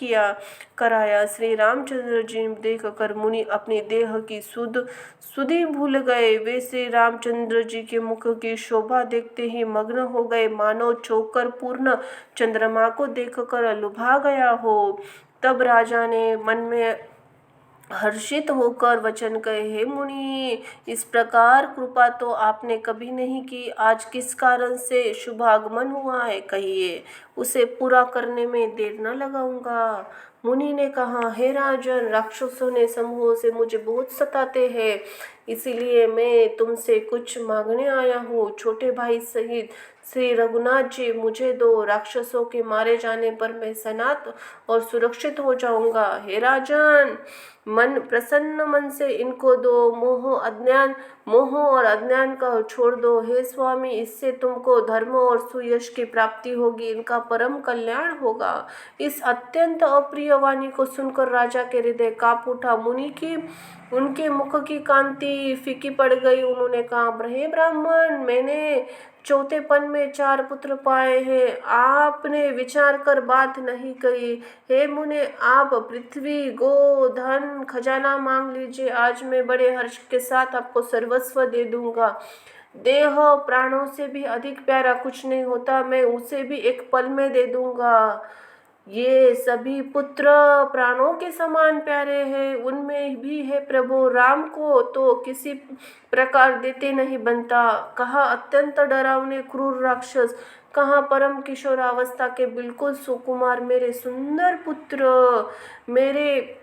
कराया। श्री रामचंद्र जी देख कर मुनि अपनी देह की सुधि भूल गए। वे श्री रामचंद्र जी के मुख की शोभा देखते ही मग्न हो गए, मानो चौकर पूर्ण चंद्रमा को देखकर लुभा गया हो। तब राजा ने मन में हर्षित होकर वचन कहे, हे मुनि, इस प्रकार कृपा तो आपने कभी नहीं की। आज किस कारण से शुभागमन हुआ है, कहिए, उसे पूरा करने में देर न लगाऊंगा। मुनि ने कहा, हे राजन, राक्षसों ने समूहों से मुझे बहुत सताते हैं, इसीलिए मैं तुमसे कुछ मांगने आया हूँ। छोटे भाई सहित श्री रघुनाथ जी मुझे दो, राक्षसों के मारे जाने पर मैं सनात और सुरक्षित हो जाऊंगा। हे राजन, प्रसन्न मन से इनको दो, मोह और अज्ञान का छोड़ दो। हे स्वामी, इससे तुमको धर्म और सुयश की प्राप्ति होगी, इनका परम कल्याण होगा। इस अत्यंत अप्रिय वाणी को सुनकर राजा के हृदय कांप उठा। मुनि की उनके मुख की कांति फीकी पड़ गई। उन्होंने कहा, हे ब्राह्मण, मैंने चौथेपन में 4 पुत्र पाए हैं, आपने विचार कर बात नहीं कही। हे मुनि, आप पृथ्वी, गो, धन, खजाना मांग लीजिए, आज मैं बड़े हर्ष के साथ आपको सर्वस्व दे दूंगा। देह प्राणों से भी अधिक प्यारा कुछ नहीं होता, मैं उसे भी एक पल में दे दूंगा। ये सभी पुत्र प्राणों के समान प्यारे हैं, उनमें भी है प्रभु राम को तो किसी प्रकार देते नहीं बनता। कहा अत्यंत डरावने क्रूर राक्षस, कहाँ परम किशोरावस्था के बिल्कुल सुकुमार मेरे सुंदर पुत्र। मेरे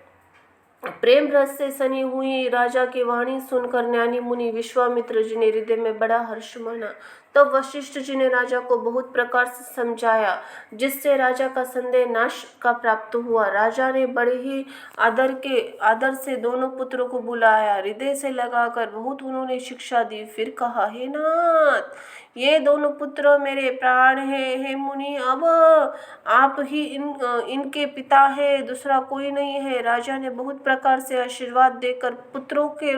प्रेम रस से सनी हुई राजा की वाणी सुनकर ज्ञानी मुनि विश्वामित्र जी ने हृदय में बड़ा हर्ष माना। तब वशिष्ठ जी ने राजा को बहुत प्रकार से समझाया, जिससे राजा का संदेह नाश का प्राप्त हुआ। राजा ने बड़े ही आदर से दोनों पुत्रों को बुलाया, हृदय से लगाकर बहुत उन्होंने शिक्षा दी। फिर कहा, हे नाथ, ये दोनों पुत्र मेरे प्राण हैं। हे मुनि, अब आप ही इनके पिता है, दूसरा कोई नहीं है। राजा ने बहुत प्रकार से आशीर्वाद देकर पुत्रों के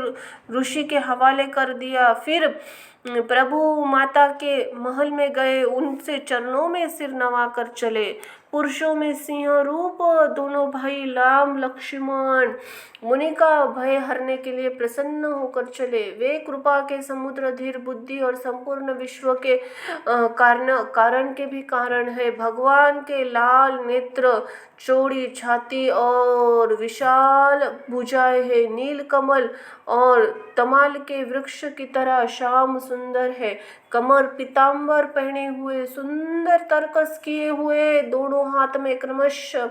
ऋषि के हवाले कर दिया। फिर प्रभु माता के महल में गए, उनसे चरणों में सिर नवाकर चले। पुरुषों में सिंह रूप दोनों भाई राम लक्ष्मण मुनि का भय हरने के लिए प्रसन्न होकर चले। वे कृपा के समुद्र, धीर बुद्धि और संपूर्ण विश्व के कारण के भी कारण है। भगवान के लाल नेत्र, चौड़ी छाती और विशाल भुजाएं है। नील कमल और तमाल के वृक्ष की तरह श्याम सुंदर है। कमर पीताम्बर पहने हुए, सुंदर तरकस किए हुए, दोनों हाथ में क्रमशः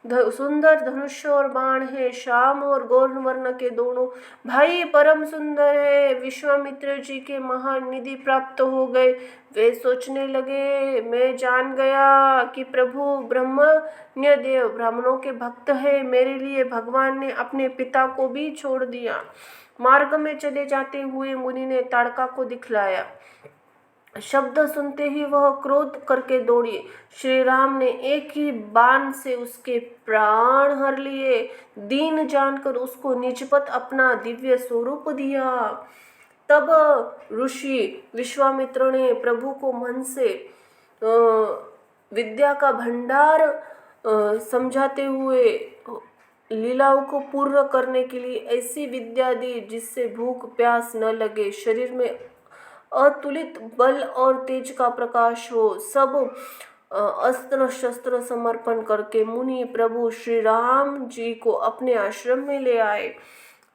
सुंदर धनुष और बाण है। श्याम और गौर वर्ण के दोनों भाई परम सुंदर है। विश्वामित्र जी के महान निधि प्राप्त हो गए। वे सोचने लगे, मैं जान गया कि प्रभु ब्रह्मण्य देव ब्राह्मणों के भक्त है। मेरे लिए भगवान ने अपने पिता को भी छोड़ दिया। मार्ग में चले जाते हुए मुनि ने ताड़का को दिखलाया। शब्द सुनते ही वह क्रोध करके दौड़ी। श्री राम ने एक ही बाण से उसके प्राण हर लिए। दीन जानकर उसको निजपत अपना दिव्य स्वरूप दिया। तब ऋषि विश्वामित्र ने प्रभु को मन से विद्या का भंडार समझाते हुए लीलाओं को पूर्ण करने के लिए ऐसी विद्या दी जिससे भूख प्यास न लगे, शरीर में अतुलित बल और तेज का प्रकाश हो। सब अस्त्र शस्त्र समर्पण करके मुनि प्रभु श्री राम जी को अपने आश्रम में ले आए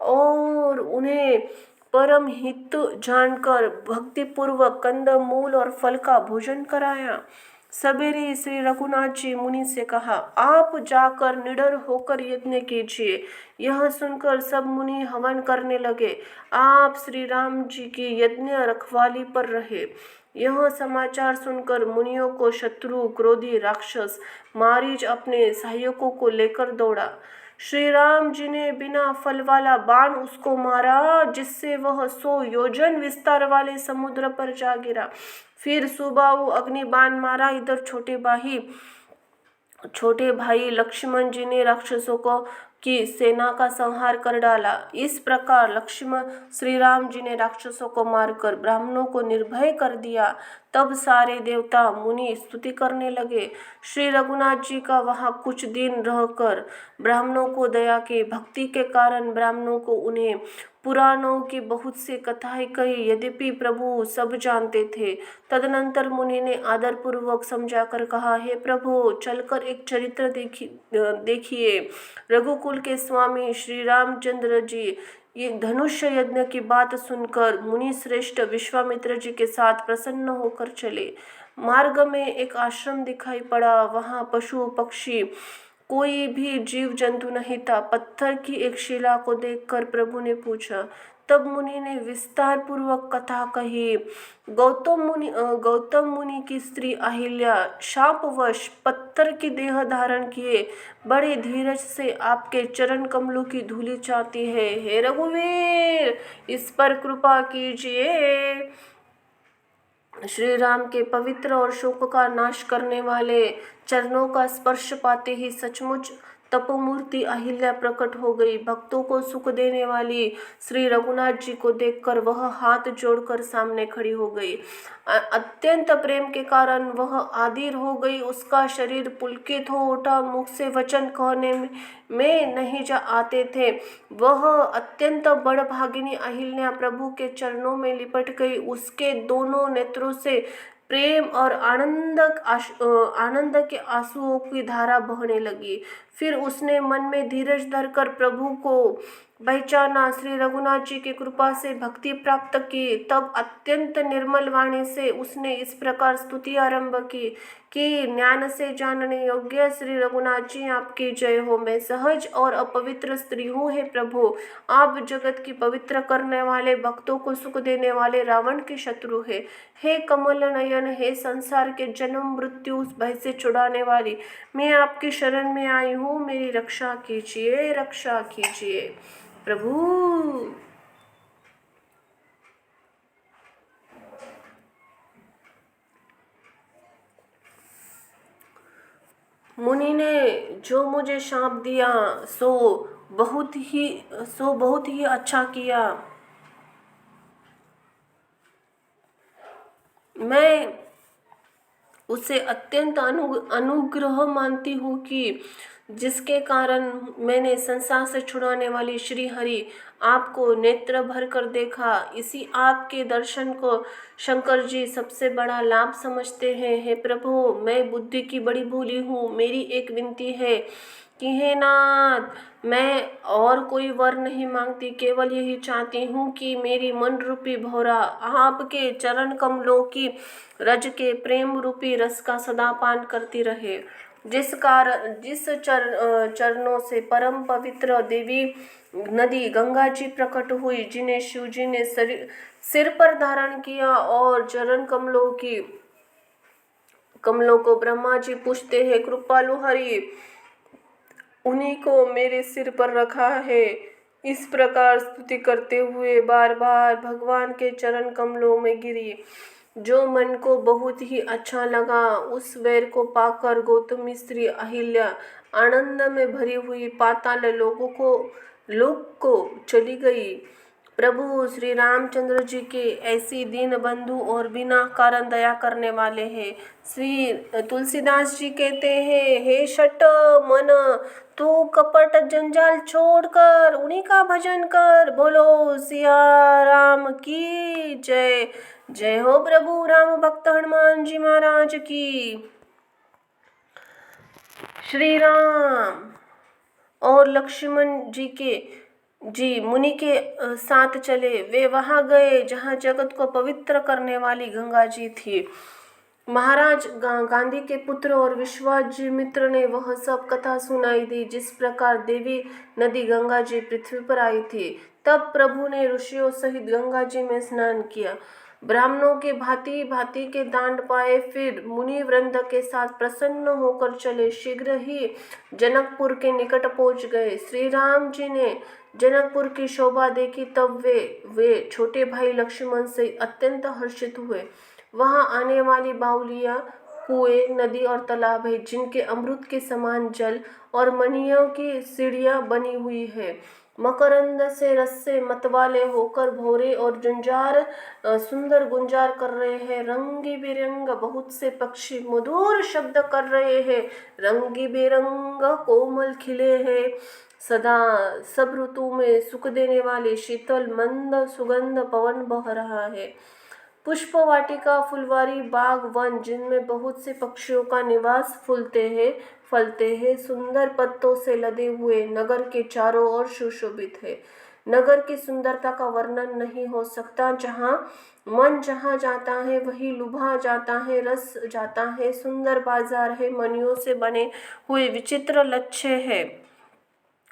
और उन्हें परम हित जानकर भक्तिपूर्वक कंद मूल और फल का भोजन कराया। सवेरे श्री रघुनाथ जी मुनि से कहा, आप जाकर निडर होकर यज्ञ कीजिए। यह सुनकर सब मुनि हवन करने लगे। आप श्री राम जी की यज्ञ रखवाली पर रहे। यह समाचार सुनकर मुनियों को शत्रु क्रोधी राक्षस मारीच अपने सहायकों को लेकर दौड़ा। श्री राम जी ने बिना फल वाला बाण उसको मारा, जिससे वह 100 योजन विस्तार वाले समुद्र पर जा गिरा। फिर सुबाहु अग्नि बाण मारा। इधर छोटे भाई लक्ष्मण जी ने राक्षसों को की सेना का संहार कर डाला। इस प्रकार लक्ष्मण श्री राम जी ने राक्षसों को मारकर ब्राह्मणों को निर्भय कर दिया। तब सारे देवता मुनि स्तुति करने लगे। श्री रघुनाथ जी का वहाँ कुछ दिन रहकर ब्राह्मणों को दया के भक्ति के कारण ब्राह्मणों को उन्हें पुराणों की बहुत सी कथाएं कही। यद्यपि प्रभु सब जानते थे। तदनंतर मुनि ने आदरपूर्वक समझाकर कहा, हे प्रभु, चलकर एक चरित्र देखिए। रघुकुल के स्वामी श्री रामचंद्र जी ये धनुष्य यज्ञ की बात सुनकर मुनि श्रेष्ठ विश्वामित्र जी के साथ प्रसन्न होकर चले। मार्ग में एक आश्रम दिखाई पड़ा। वहाँ पशु पक्षी कोई भी जीव जंतु नहीं था। पत्थर की एक शिला को देखकर प्रभु ने पूछा। तब मुनि ने विस्तार पूर्वक कथा कही। गौतम मुनि की स्त्री अहिल्या शापवश पत्थर की देह धारण किए बड़े धीरज से आपके चरण कमलों की धूलि चाहती है। हे रघुवीर, इस पर कृपा कीजिए। श्री राम के पवित्र और शोक का नाश करने वाले चरणों का स्पर्श पाते ही सचमुच तपोमूर्ति अहिल्या प्रकट हो गई। भक्तों को सुख देने वाली श्री रघुनाथ जी को देखकर वह हाथ जोड़कर सामने खड़ी हो गई। अत्यंत प्रेम के कारण वह आधीर हो गई। उसका शरीर पुलकित हो उठा। मुख से वचन कहने में नहीं जा आते थे। वह अत्यंत बड़भागिनी अहिल्या प्रभु के चरणों में लिपट गई। उसके दोनों नेत्रों से प्रेम और आनंद के आंसुओं की धारा बहने लगी। फिर उसने मन में धीरज धरकर प्रभु को पहचाना। श्री रघुनाथ जी की कृपा से भक्ति प्राप्त की। तब अत्यंत निर्मल वाणी से उसने इस प्रकार स्तुति आरंभ की कि ज्ञान से जानने योग्य श्री रघुनाथ जी, आपकी जय हो। मैं सहज और अपवित्र स्त्री हूँ। हे प्रभु, आप जगत की पवित्र करने वाले, भक्तों को सुख देने वाले रावण के शत्रु है। हे कमल नयन, हे संसार के जन्म मृत्यु भय से छुड़ाने वाली, मैं आपकी शरण में आई हूँ। मेरी रक्षा कीजिए, रक्षा कीजिए प्रभु। मुनि ने जो मुझे शाप दिया सो बहुत ही अच्छा किया। मैं उसे अत्यंत अनुग्रह मानती हूँ कि जिसके कारण मैंने संसार से छुड़ाने वाली श्री हरि आपको नेत्र भर कर देखा। इसी आपके दर्शन को शंकर जी सबसे बड़ा लाभ समझते हैं। हे प्रभु, मैं बुद्धि की बड़ी भूली हूँ। मेरी एक विनती है कि हे नाथ, मैं और कोई वर नहीं मांगती, केवल यही चाहती हूँ कि मेरी मन रूपी भौरा आपके चरण कमलों की रज के प्रेम रूपी रस का सदा पान करती रहे। जिस चरणों से परम पवित्र देवी नदी गंगा जी प्रकट हुई, जिन्हें शिव जी ने सिर पर धारण किया और चरण कमलों को ब्रह्मा जी पूछते हैं, कृपालु हरि उन्हीं को मेरे सिर पर रखा है। इस प्रकार स्तुति करते हुए बार बार भगवान के चरण कमलों में गिरी। जो मन को बहुत ही अच्छा लगा, उस वेर को पाकर गौतमी स्त्री अहिल्या आनंद में भरी हुई पाताल लोक को चली गई। प्रभु श्री रामचंद्र जी के ऐसी दीन बंधु और बिना कारण दया करने वाले हैं। श्री तुलसीदास जी कहते हैं, हे शट मन, तू कपट जंजाल छोड़कर उन्हीं का भजन कर। बोलो सिया राम की जय। जय हो प्रभु राम भक्त हनुमान जी महाराज की। श्री राम और लक्ष्मण जी मुनि के साथ चले। वे वहां गए जहां जगत को पवित्र करने वाली गंगा जी थी। महाराज गांधी के पुत्र और विश्वास जी मित्र ने वह सब कथा सुनाई दी, जिस प्रकार देवी नदी गंगा जी पृथ्वी पर आई थी। तब प्रभु ने ऋषियों सहित गंगा जी में स्नान किया, ब्राह्मणों के भांति भांति के दांड पाए, फिर मुनि वृंद के साथ प्रसन्न होकर चले। शीघ्र ही जनकपुर के निकट पहुंच गए। श्री राम जी ने जनकपुर की शोभा देखी, तब वे छोटे भाई लक्ष्मण से अत्यंत हर्षित हुए। वहां आने वाली बावलियां, कुएं, नदी और तालाब है, जिनके अमृत के समान जल और मणियों की सीढ़ियां बनी हुई है। मकरंद से रस से मतवाले होकर भौरे और जुंजार सुंदर गुंजार कर रहे हैं। रंगी बेरंग बहुत से पक्षी मधुर शब्द कर रहे हैं। रंगी बेरंग कोमल खिले हैं। सदा सब ऋतु में सुख देने वाले शीतल मंद सुगंध पवन बह रहा है। पुष्प वाटिका, फुलवारी, बाग, वन, जिनमें बहुत से पक्षियों का निवास फलते हैं, सुंदर पत्तों से लदे हुए नगर के चारों ओर सुशोभित है। नगर की सुंदरता का वर्णन नहीं हो सकता। मन जहाँ जाता है वही लुभा जाता है, रस जाता है। सुंदर बाजार है, मणियों से बने हुए विचित्र लच्छे है,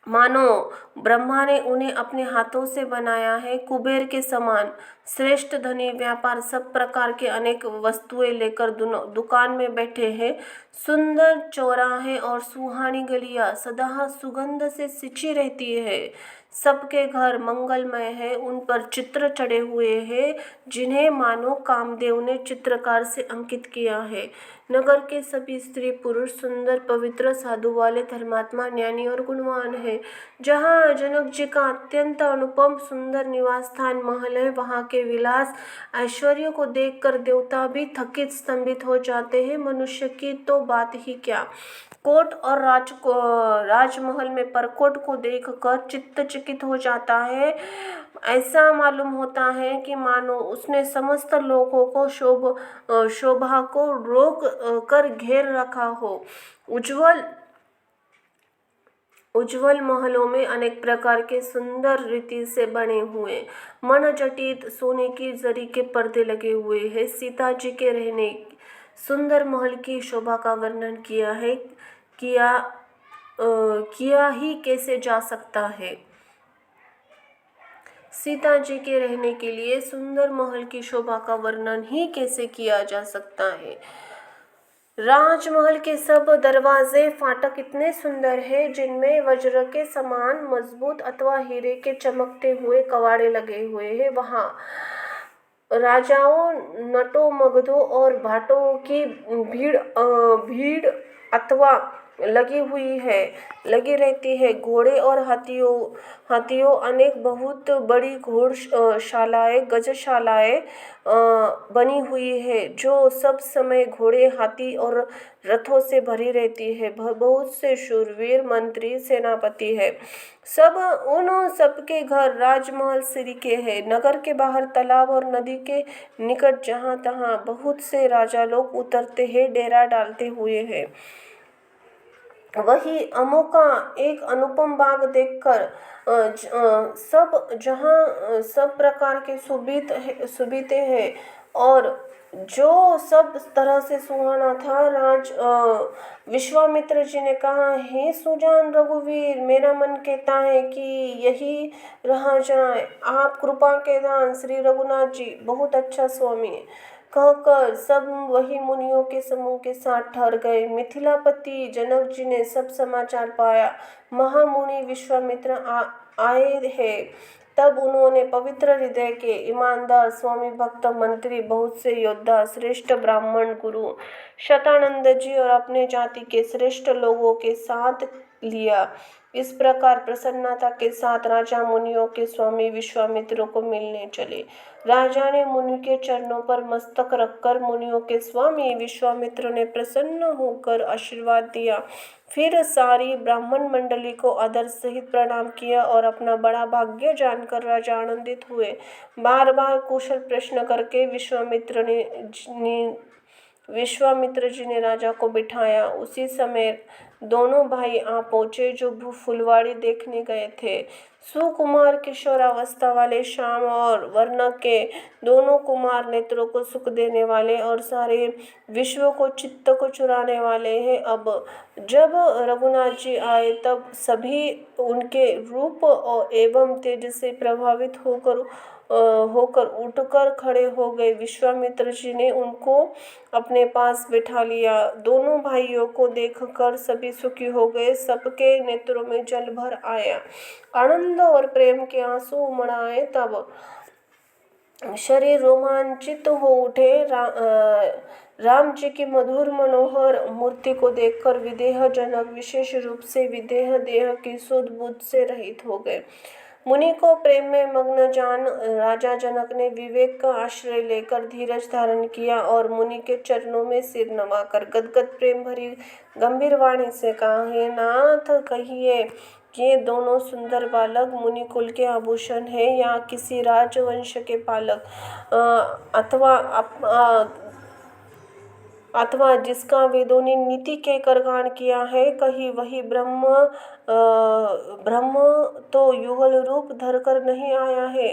मानो ब्रह्मा ने उन्हें अपने हाथों से बनाया है। कुबेर के समान श्रेष्ठ धनी व्यापार सब प्रकार के अनेक वस्तुएं लेकर दुकान में बैठे हैं। सुंदर चौराहे और सुहानी गलियां सदा सुगंध से सिंची रहती है। सबके घर मंगलमय है, उन पर चित्र चढ़े हुए हैं, जिन्हें मानो कामदेव ने चित्रकार से अंकित किया है। नगर के सभी स्त्री पुरुष सुंदर पवित्र साधु वाले धर्मात्मा ज्ञानी और गुणवान है। जहाँ जनक जी का अत्यंत अनुपम सुंदर निवास स्थान महल है, वहाँ के विलास ऐश्वर्य को देखकर देवता भी थकित स्तंभित हो जाते हैं। मनुष्य की तो बात ही क्या, कोट और राजमहल में परकोट को देखकर चित्त चकित हो जाता है। ऐसा मालूम होता है कि मानो उसने समस्त लोगों को शोभा को रोक कर घेर रखा हो। उज्जवल महलों में अनेक प्रकार के सुंदर रीति से बने हुए मन जटित सोने की जरी के पर्दे लगे हुए हैं। सीता जी के रहने सुंदर महल की शोभा का वर्णन किया ही कैसे जा सकता है। सीता जी के रहने के लिए सुंदर महल की शोभा का वर्णन ही कैसे किया जा सकता है। राजमहल के सब दरवाजे फाटक इतने सुंदर हैं, जिनमें वज्र के समान मजबूत अथवा हीरे के चमकते हुए कवाड़े लगे हुए हैं। वहाँ राजाओं, नटों, मगधों और भाटों की भीड़ अथवा लगी रहती है। घोड़े और हाथियों अनेक बहुत बड़ी घोड़शालाएं गजशालाएं बनी हुई है, जो सब समय घोड़े, हाथी और रथों से भरी रहती है। बहुत से शूरवीर मंत्री सेनापति है। उन सबके घर राजमहल सरीखे हैं। नगर के बाहर तालाब और नदी के निकट जहाँ तहाँ बहुत से राजा लोग उतरते हैं, डेरा डालते हुए हैं। वही अमोका एक अनुपम बाग देखकर सब प्रकार के सुबीते हैं और जो सब तरह से सुहाना था। विश्वामित्र जी ने कहा, हे सुजान रघुवीर, मेरा मन कहता है कि यही रहा जाए। आप कृपा के दान श्री रघुनाथ जी। बहुत अच्छा स्वामी, कहकर सब वही मुनियों के समूह के साथ ठहर गए। मिथिलापति जनक जी ने सब समाचार पाया। महामुनि विश्वामित्र आए हैं। तब उन्होंने पवित्र हृदय के ईमानदार स्वामी भक्त मंत्री, बहुत से योद्धा, श्रेष्ठ ब्राह्मण गुरु शतानंद जी और अपने जाति के श्रेष्ठ लोगों के साथ लिया। इस प्रकार प्रसन्नता के साथ राजा मुनियों के स्वामी विश्वामित्र को मिलने चले। राजा ने मुनि के चरणों पर मस्तक रखकर मुनियों के स्वामी विश्वामित्र ने प्रसन्न होकर आशीर्वाद दिया। फिर सारी ब्राह्मण मंडली को आदर सहित प्रणाम किया और अपना बड़ा भाग्य जानकर राजा आनंदित हुए। बार बार कुशल प्रश्न करके विश्वामित्र जी ने राजा को बिठाया। उसी समय दोनों भाई आ पहुंचे जो फुलवाड़ी देखने गए थे। सुकुमार किशोरावस्था वाले श्याम और वर्ण के दोनों कुमार नेत्रों को सुख देने वाले और सारे विश्व को चित्त को चुराने वाले हैं। अब जब रघुनाथ जी आए तब सभी उनके रूप एवं तेज से प्रभावित होकर उठकर खड़े हो गए। विश्वामित्र जी ने उनको अपने पास बिठा लिया। दोनों भाइयों को देखकर सभी सुखी हो गए। सबके नेत्रों में जल भर आया। आनंद और प्रेम के आंसू उमड़ आए। तब शरीर रोमांचित हो उठे। राम जी की मधुर मनोहर मूर्ति को देखकर विदेह जनक विशेष रूप से विदेह देह की सुध बुद्ध से रहित हो गए। मुनि को प्रेम में मग्न जान राजा जनक ने विवेक का आश्रय लेकर धीरज धारण किया और मुनि के चरणों में सिर नवाकर गदगद प्रेम भरी गंभीर वाणी से कहा, हे नाथ, कहिए ये दोनों सुंदर बालक मुनि कुल के आभूषण हैं या किसी राजवंश के पालक अथवा जिसका वेदों ने नीति के कर गान किया है। कहीं वही ब्रह्म तो युगल रूप धरकर नहीं आया है।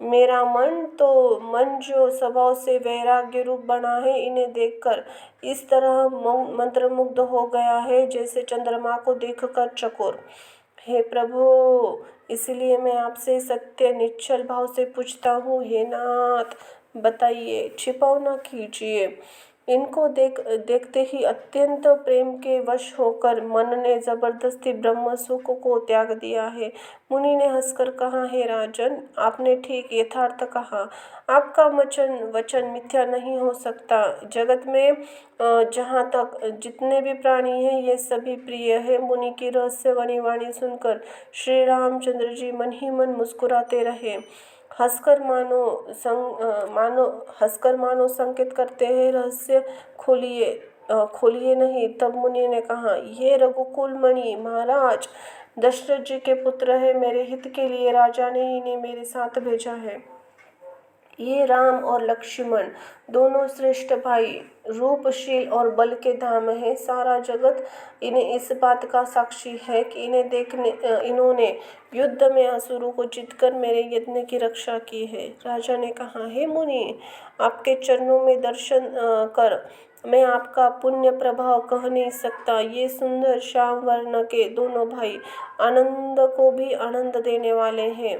मेरा मन जो स्वभाव से वैराग्य रूप बना है, इन्हें देखकर इस तरह मंत्रमुग्ध हो गया है जैसे चंद्रमा को देखकर चकोर। हे प्रभु, इसलिए मैं आपसे सत्य निश्चल भाव से पूछता हूँ, हे नाथ, बताइए, छिपाव न कीजिए। इनको देखते ही अत्यंत प्रेम के वश होकर मन ने जबरदस्ती ब्रह्म सुख को त्याग दिया है। मुनि ने हंसकर कहा, हे राजन, आपने ठीक यथार्थ कहा। आपका वचन मिथ्या नहीं हो सकता। जगत में जहाँ तक जितने भी प्राणी हैं, ये सभी प्रिय है। मुनि की रहस्यवाणी वाणी सुनकर श्री रामचंद्र जी मन ही मन मुस्कुराते रहे। हंसकर मानो संकेत करते हैं, रहस्य खोलिए नहीं। तब मुनि ने कहा, ये रघुकुल मणि महाराज दशरथ जी के पुत्र है। मेरे हित के लिए राजा ने इन्हें मेरे साथ भेजा है। ये राम और लक्ष्मण दोनों श्रेष्ठ भाई, रूपशील और बल के धाम है। सारा जगत इन्हें इस बात का साक्षी है कि इन्होंने युद्ध में असुरों को जीतकर मेरे यज्ञ की रक्षा की है। राजा ने कहा, हे मुनि, आपके चरणों में दर्शन कर मैं आपका पुण्य प्रभाव कह नहीं सकता। ये सुंदर श्याम वर्ण के दोनों भाई आनंद को भी आनंद देने वाले हैं।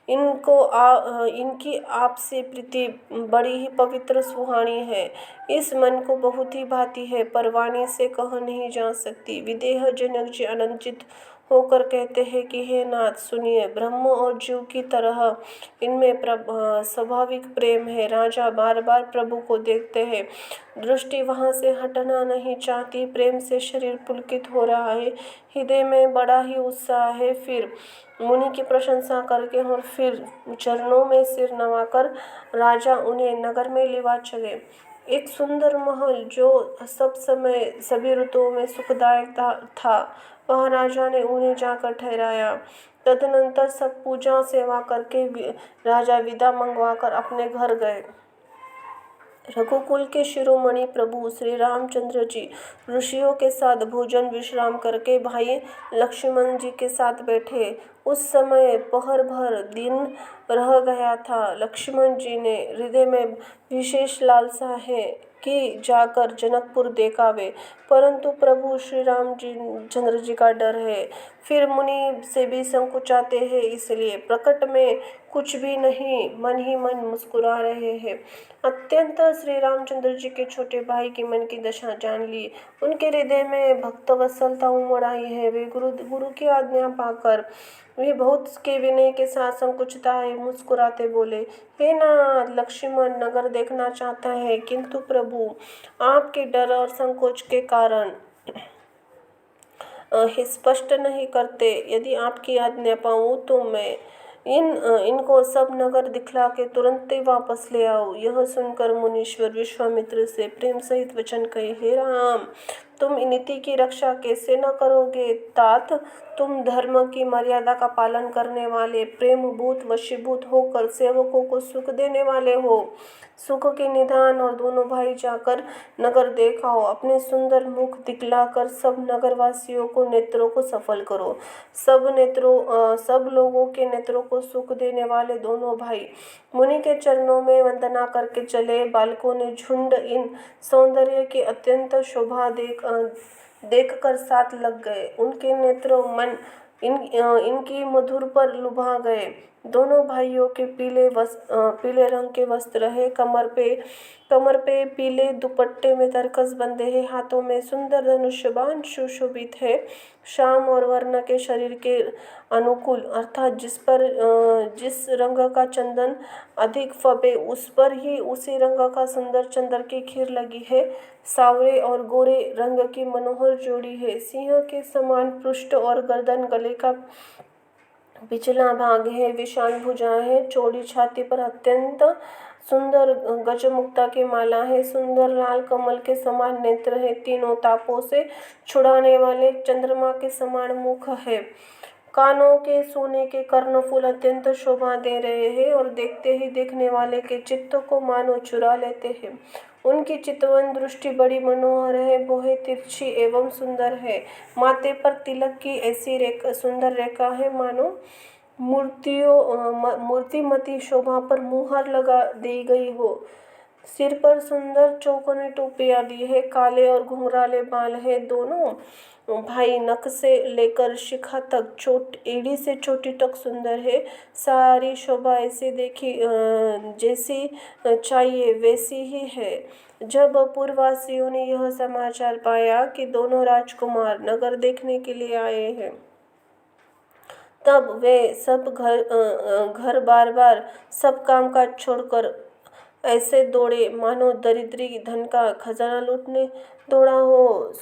इनकी आपसे प्रीति बड़ी ही पवित्र सुहानी है। इस मन को बहुत ही भाती है, पर वाणी से कह नहीं जा सकती। विदेह जनक जी आनंदित होकर कहते हैं कि हे नाथ सुनिए, ब्रह्म और जीव की तरह इनमें स्वाभाविक प्रेम है। राजा बार बार प्रभु को देखते हैं, दृष्टि वहाँ से हटना नहीं चाहती। प्रेम से शरीर पुलकित हो रहा है, हृदय में बड़ा ही उत्साह है। फिर मुनि की प्रशंसा करके और फिर चरणों में सिर नवाकर राजा उन्हें नगर में लेवा चले। एक सुंदर महल जो सब समय सभी ऋतुओं में सुखदायक था, वह राजा ने उन्हें जाकर ठहराया। तदनंतर सब पूजा सेवा करके राजा विदा मंगवाकर अपने घर गए। रघुकुल के शिरोमणि प्रभु श्री रामचंद्र जी ऋषियों के साथ भोजन विश्राम करके भाई लक्ष्मण जी के साथ बैठे। उस समय पहर भर दिन रह गया था। लक्ष्मण जी ने हृदय में विशेष लालसा है कि जाकर जनकपुर देखावे, परंतु प्रभु श्री राम जी चंद्र जी का डर है, फिर मुनि से भी संकोचाते हैं, इसलिए प्रकट में कुछ भी नहीं, मन ही मन मुस्कुरा रहे हैं। अत्यंत श्री रामचंद्र जी के छोटे भाई की मन की दशा जान ली। उनके हृदय में भक्त वत्सलता उमड़ आई है। वे गुरु की आज्ञा पाकर वे बहुत के विनय के साथ संकुचिताए मुस्कुराते बोले, हे नाथ, लक्ष्मण नगर देखना चाहता है, किंतु प्रभु आपके डर और संकोच के कारण स्पष्ट नहीं करते। यदि आपकी आज्ञा पाऊँ तो मैं इनको सब नगर दिखला के तुरंत ही वापस ले आओ। यह सुनकर मुनीश्वर विश्वामित्र से प्रेम सहित वचन कहे, हे राम, तुम नीति की रक्षा कैसे न करोगे तात? तुम धर्म की मर्यादा का पालन करने वाले, प्रेम भूत वशीभूत होकर सेवकों को सुख देने वाले हो। सुख के निधान और दोनों भाई जाकर नगर देखाओ, अपने सुंदर मुख दिखलाकर सब नगरवासियों को नेत्रों को सफल करो। सब लोगों के नेत्रों को सुख देने वाले दोनों भाई मुनि के चरणों में वंदना करके चले। बालकों ने झुंड इन सौंदर्य की अत्यंत शोभा देखकर साथ लग गए। उनके नेत्रों मन इनकी मधुर पर लुभा गए। दोनों भाइयों के पीले रंग के वस्त्र है, कमर पे पीले दुपट्टे में तरकस बंधे हैं, हाथों में सुंदर धनुष्य बाण सुशोभित है। श्याम और वर्ण के शरीर के अनुकूल, अर्थात जिस रंग का चंदन अधिक फबे उस पर ही उसी रंग का सुंदर चंद्र की खीर लगी है। सावरे और गोरे रंग की मनोहर जोड़ी है। सिंह के समान पृष्ठ और गर्दन, गले का पिछला भाग है, विशाल भुजाएं है, चौड़ी छाती पर अत्यंत सुंदर गजमुक्ता की माला है, सुंदर लाल कमल के समान नेत्र है, तीनों तापों से छुड़ाने वाले चंद्रमा के समान मुख है। कानों के सोने के कर्णफूल अत्यंत शोभा दे रहे हैं और देखते ही देखने वाले के चित्त को मानो चुरा लेते हैं। उनकी चितवन दृष्टि बड़ी मनोहर है, बोहे तिरछी एवं सुंदर है। माथे पर तिलक की ऐसी सुंदर रेखा है मानो मूर्तिमती शोभा पर मुहर लगा दी गई हो। सिर पर सुंदर चौकोनी टोपियां दी है, काले और घुंघराले बाल है। दोनों भाई नख से लेकर शिखा तक, एड़ी से चोटी तक सुंदर है। सारी शोभा ऐसी देखी जैसी चाहिए वैसी ही है। जब पूर्ववासियों ने यह समाचार पाया कि दोनों राजकुमार नगर देखने के लिए आए हैं, तब वे सब घर बार बार सब काम काज छोड़कर ऐसे दौड़े मानो दरिद्री धन का खजाना लूटने दौड़ा हो।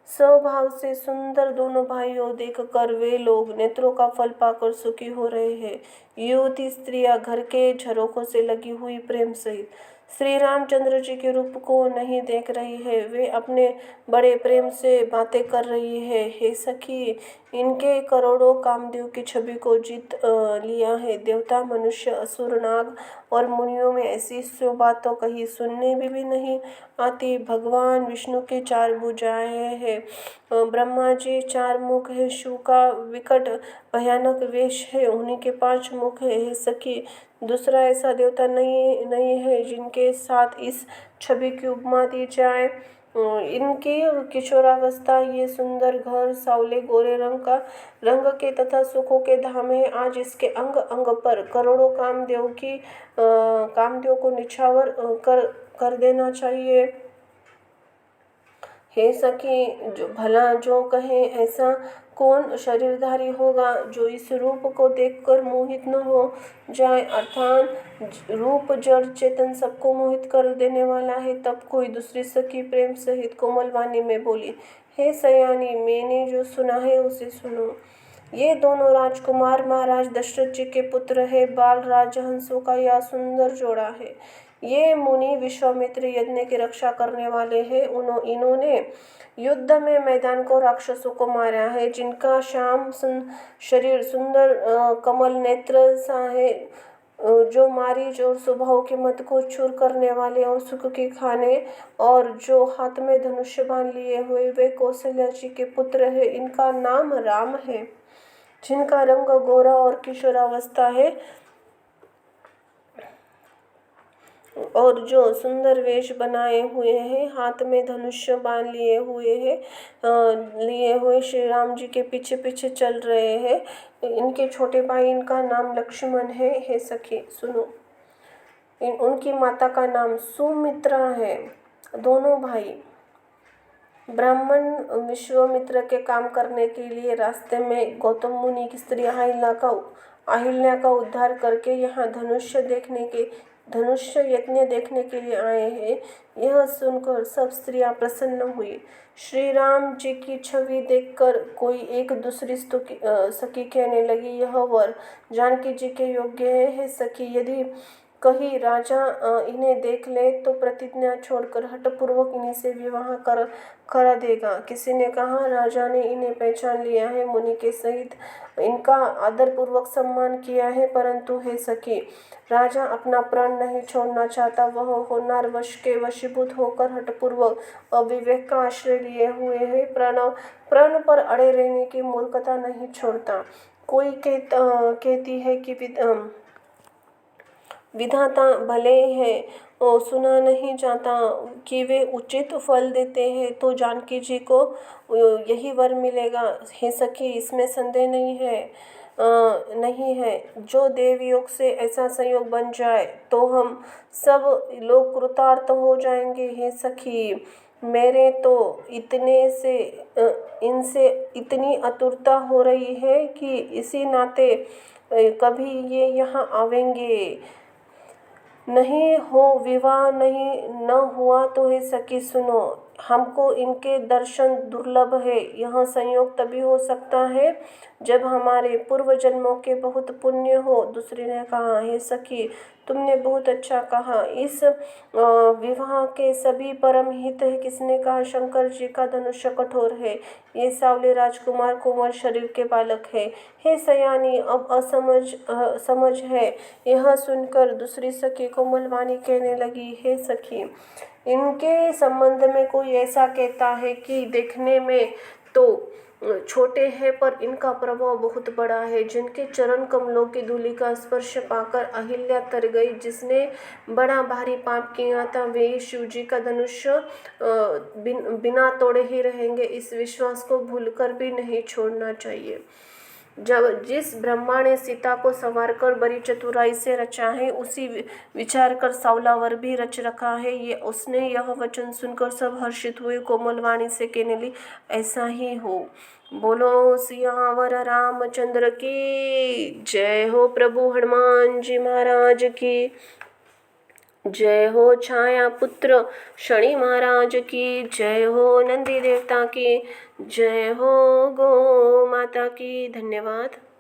स्वभाव से सुंदर दोनों भाइयों देखकर वे लोग नेत्रों का फल पाकर सुखी हो रहे हैं। युवती स्त्रियां घर के झरोखों से लगी हुई प्रेम सहित श्री रामचंद्र जी के रूप को नहीं देख रही है, वे अपने बड़े प्रेम से बातें कर रही है। हे सखी, इनके करोड़ों कामदेव की छवि को जीत लिया है। देवता, मनुष्य, असुर, नाग और मुनियों में ऐसी शोभा तो कहीं सुनने भी नहीं आती। भगवान विष्णु के 4 भुजाएं हैं, ब्रह्मा जी 4 मुख है, शिव का विकट भयानक वेश है, उन्हीं के 5 मुख है। हे सखी, दूसरा ऐसा देवता नहीं है जिनके साथ इस छवि की उपमा दी जाए। इनकी किशोरावस्था, ये सुंदर घर सावले गोरे रंग के तथा सुखों के धाम है। आज इसके अंग अंग पर करोड़ों कामदेव को निछावर कर देना चाहिए। हे सखी, जो भला जो कहे ऐसा कौन शरीरधारी होगा जो इस रूप को देखकर मोहित न हो जाए, अर्थात रूप जड़ चेतन सबको मोहित कर देने वाला है। तब कोई दूसरी सखी प्रेम सहित कोमल वाणी में बोली, हे सयानी, मैंने जो सुना है उसे सुनो। ये दोनों राजकुमार महाराज दशरथ जी के पुत्र है। बाल राजहंसों का यह सुंदर जोड़ा है। ये मुनि विश्वामित्र यज्ञ की रक्षा करने वाले हैं। इन्होंने युद्ध में मैदान को राक्षसों को मारा है। जिनका श्याम शरीर सुंदर कमल नेत्र सा है, जो मारीच और स्वभाव के मत को चूर करने वाले और सुख के खाने, और जो हाथ में धनुष्य बांध लिए हुए, वे कौशल्या जी के पुत्र है। इनका नाम राम है। जिनका रंग गोरा और किशोरावस्था है, और जो सुंदर वेश बनाए हुए हैं, हाथ में धनुष्य बांध लिए हुए श्री राम जी के पीछे पीछे चल रहे हैं। इनके छोटे भाई, इनका नाम लक्ष्मण है। हे सखी सुनो, उनकी माता का नाम सुमित्रा है। दोनों भाई ब्राह्मण विश्वामित्र के काम करने के लिए रास्ते में गौतम मुनि की स्त्री अहिल्या का उद्धार करके यहाँ धनुष्य यज्ञ देखने के लिए आए हैं। यह सुनकर सब स्त्रियां प्रसन्न हुई। श्री राम जी की छवि देखकर कोई एक दूसरी सखी कहने लगी, यह वर जानकी जी के योग्य है। हे सखी, यदि कहीं राजा इन्हें देख ले तो प्रतिज्ञा छोड़कर हठपूर्वक इन्हीं से विवाह कर देगा। किसी ने कहा, राजा ने इन्हें पहचान लिया है, मुनि के सहित इनका आदरपूर्वक सम्मान किया है, परंतु हे सखी, राजा अपना प्राण नहीं छोड़ना चाहता। वह होनार वश के वशीभूत होकर हठपूर्वक अविवेक का आश्रय लिए हुए है। प्राण पर अड़े रहने की मूर्खता नहीं छोड़ता। कोई कहती है कि विधाता भले हैं और सुना नहीं जाता कि वे उचित फल देते हैं, तो जानकी जी को यही वर मिलेगा। हे सखी, इसमें संदेह नहीं है। जो देवयोग से ऐसा संयोग बन जाए तो हम सब लोग कृतार्थ हो जाएंगे। हे सखी, मेरे तो इनसे इतनी आतुरता हो रही है कि इसी नाते कभी ये यहाँ आवेंगे। नहीं हो विवाह न हुआ तो हे सखी सुनो, हमको इनके दर्शन दुर्लभ है। यह संयोग तभी हो सकता है जब हमारे पूर्व जन्मों के बहुत पुण्य हो। दूसरी ने कहा, हे सखी, तुमने बहुत अच्छा कहा। इस विवाह के सभी परम हित है। किसने कहा, शंकर जी का धनुष्य कठोर है। ये सावले राजकुमार कोमल शरीर के बालक है। हे सयानी, अब समझ है। यह सुनकर दूसरी सखी कोमल वाणी कहने लगी, हे सखी, इनके संबंध में कोई ऐसा कहता है कि देखने में तो छोटे हैं पर इनका प्रभाव बहुत बड़ा है। जिनके चरण कमलों की धूलि का स्पर्श पाकर अहिल्या तर गई, जिसने बड़ा भारी पाप किया था, वे शिव जी का धनुष्य बिना तोड़े ही रहेंगे। इस विश्वास को भूलकर भी नहीं छोड़ना चाहिए। जिस ब्रह्मा ने सीता को संवार कर बड़ी चतुराई से रचा है, उसी विचार कर सावलावर भी रच रखा है। उसने यह वचन सुनकर सब हर्षित हुए। कोमल वाणी से कहने लगी, ऐसा ही हो। बोलो सियावर रामचंद्र की जय हो। प्रभु हनुमान जी महाराज की जय हो। छाया पुत्र शनि महाराज की जय हो। नंदी देवता की जय हो। गो माता की। धन्यवाद।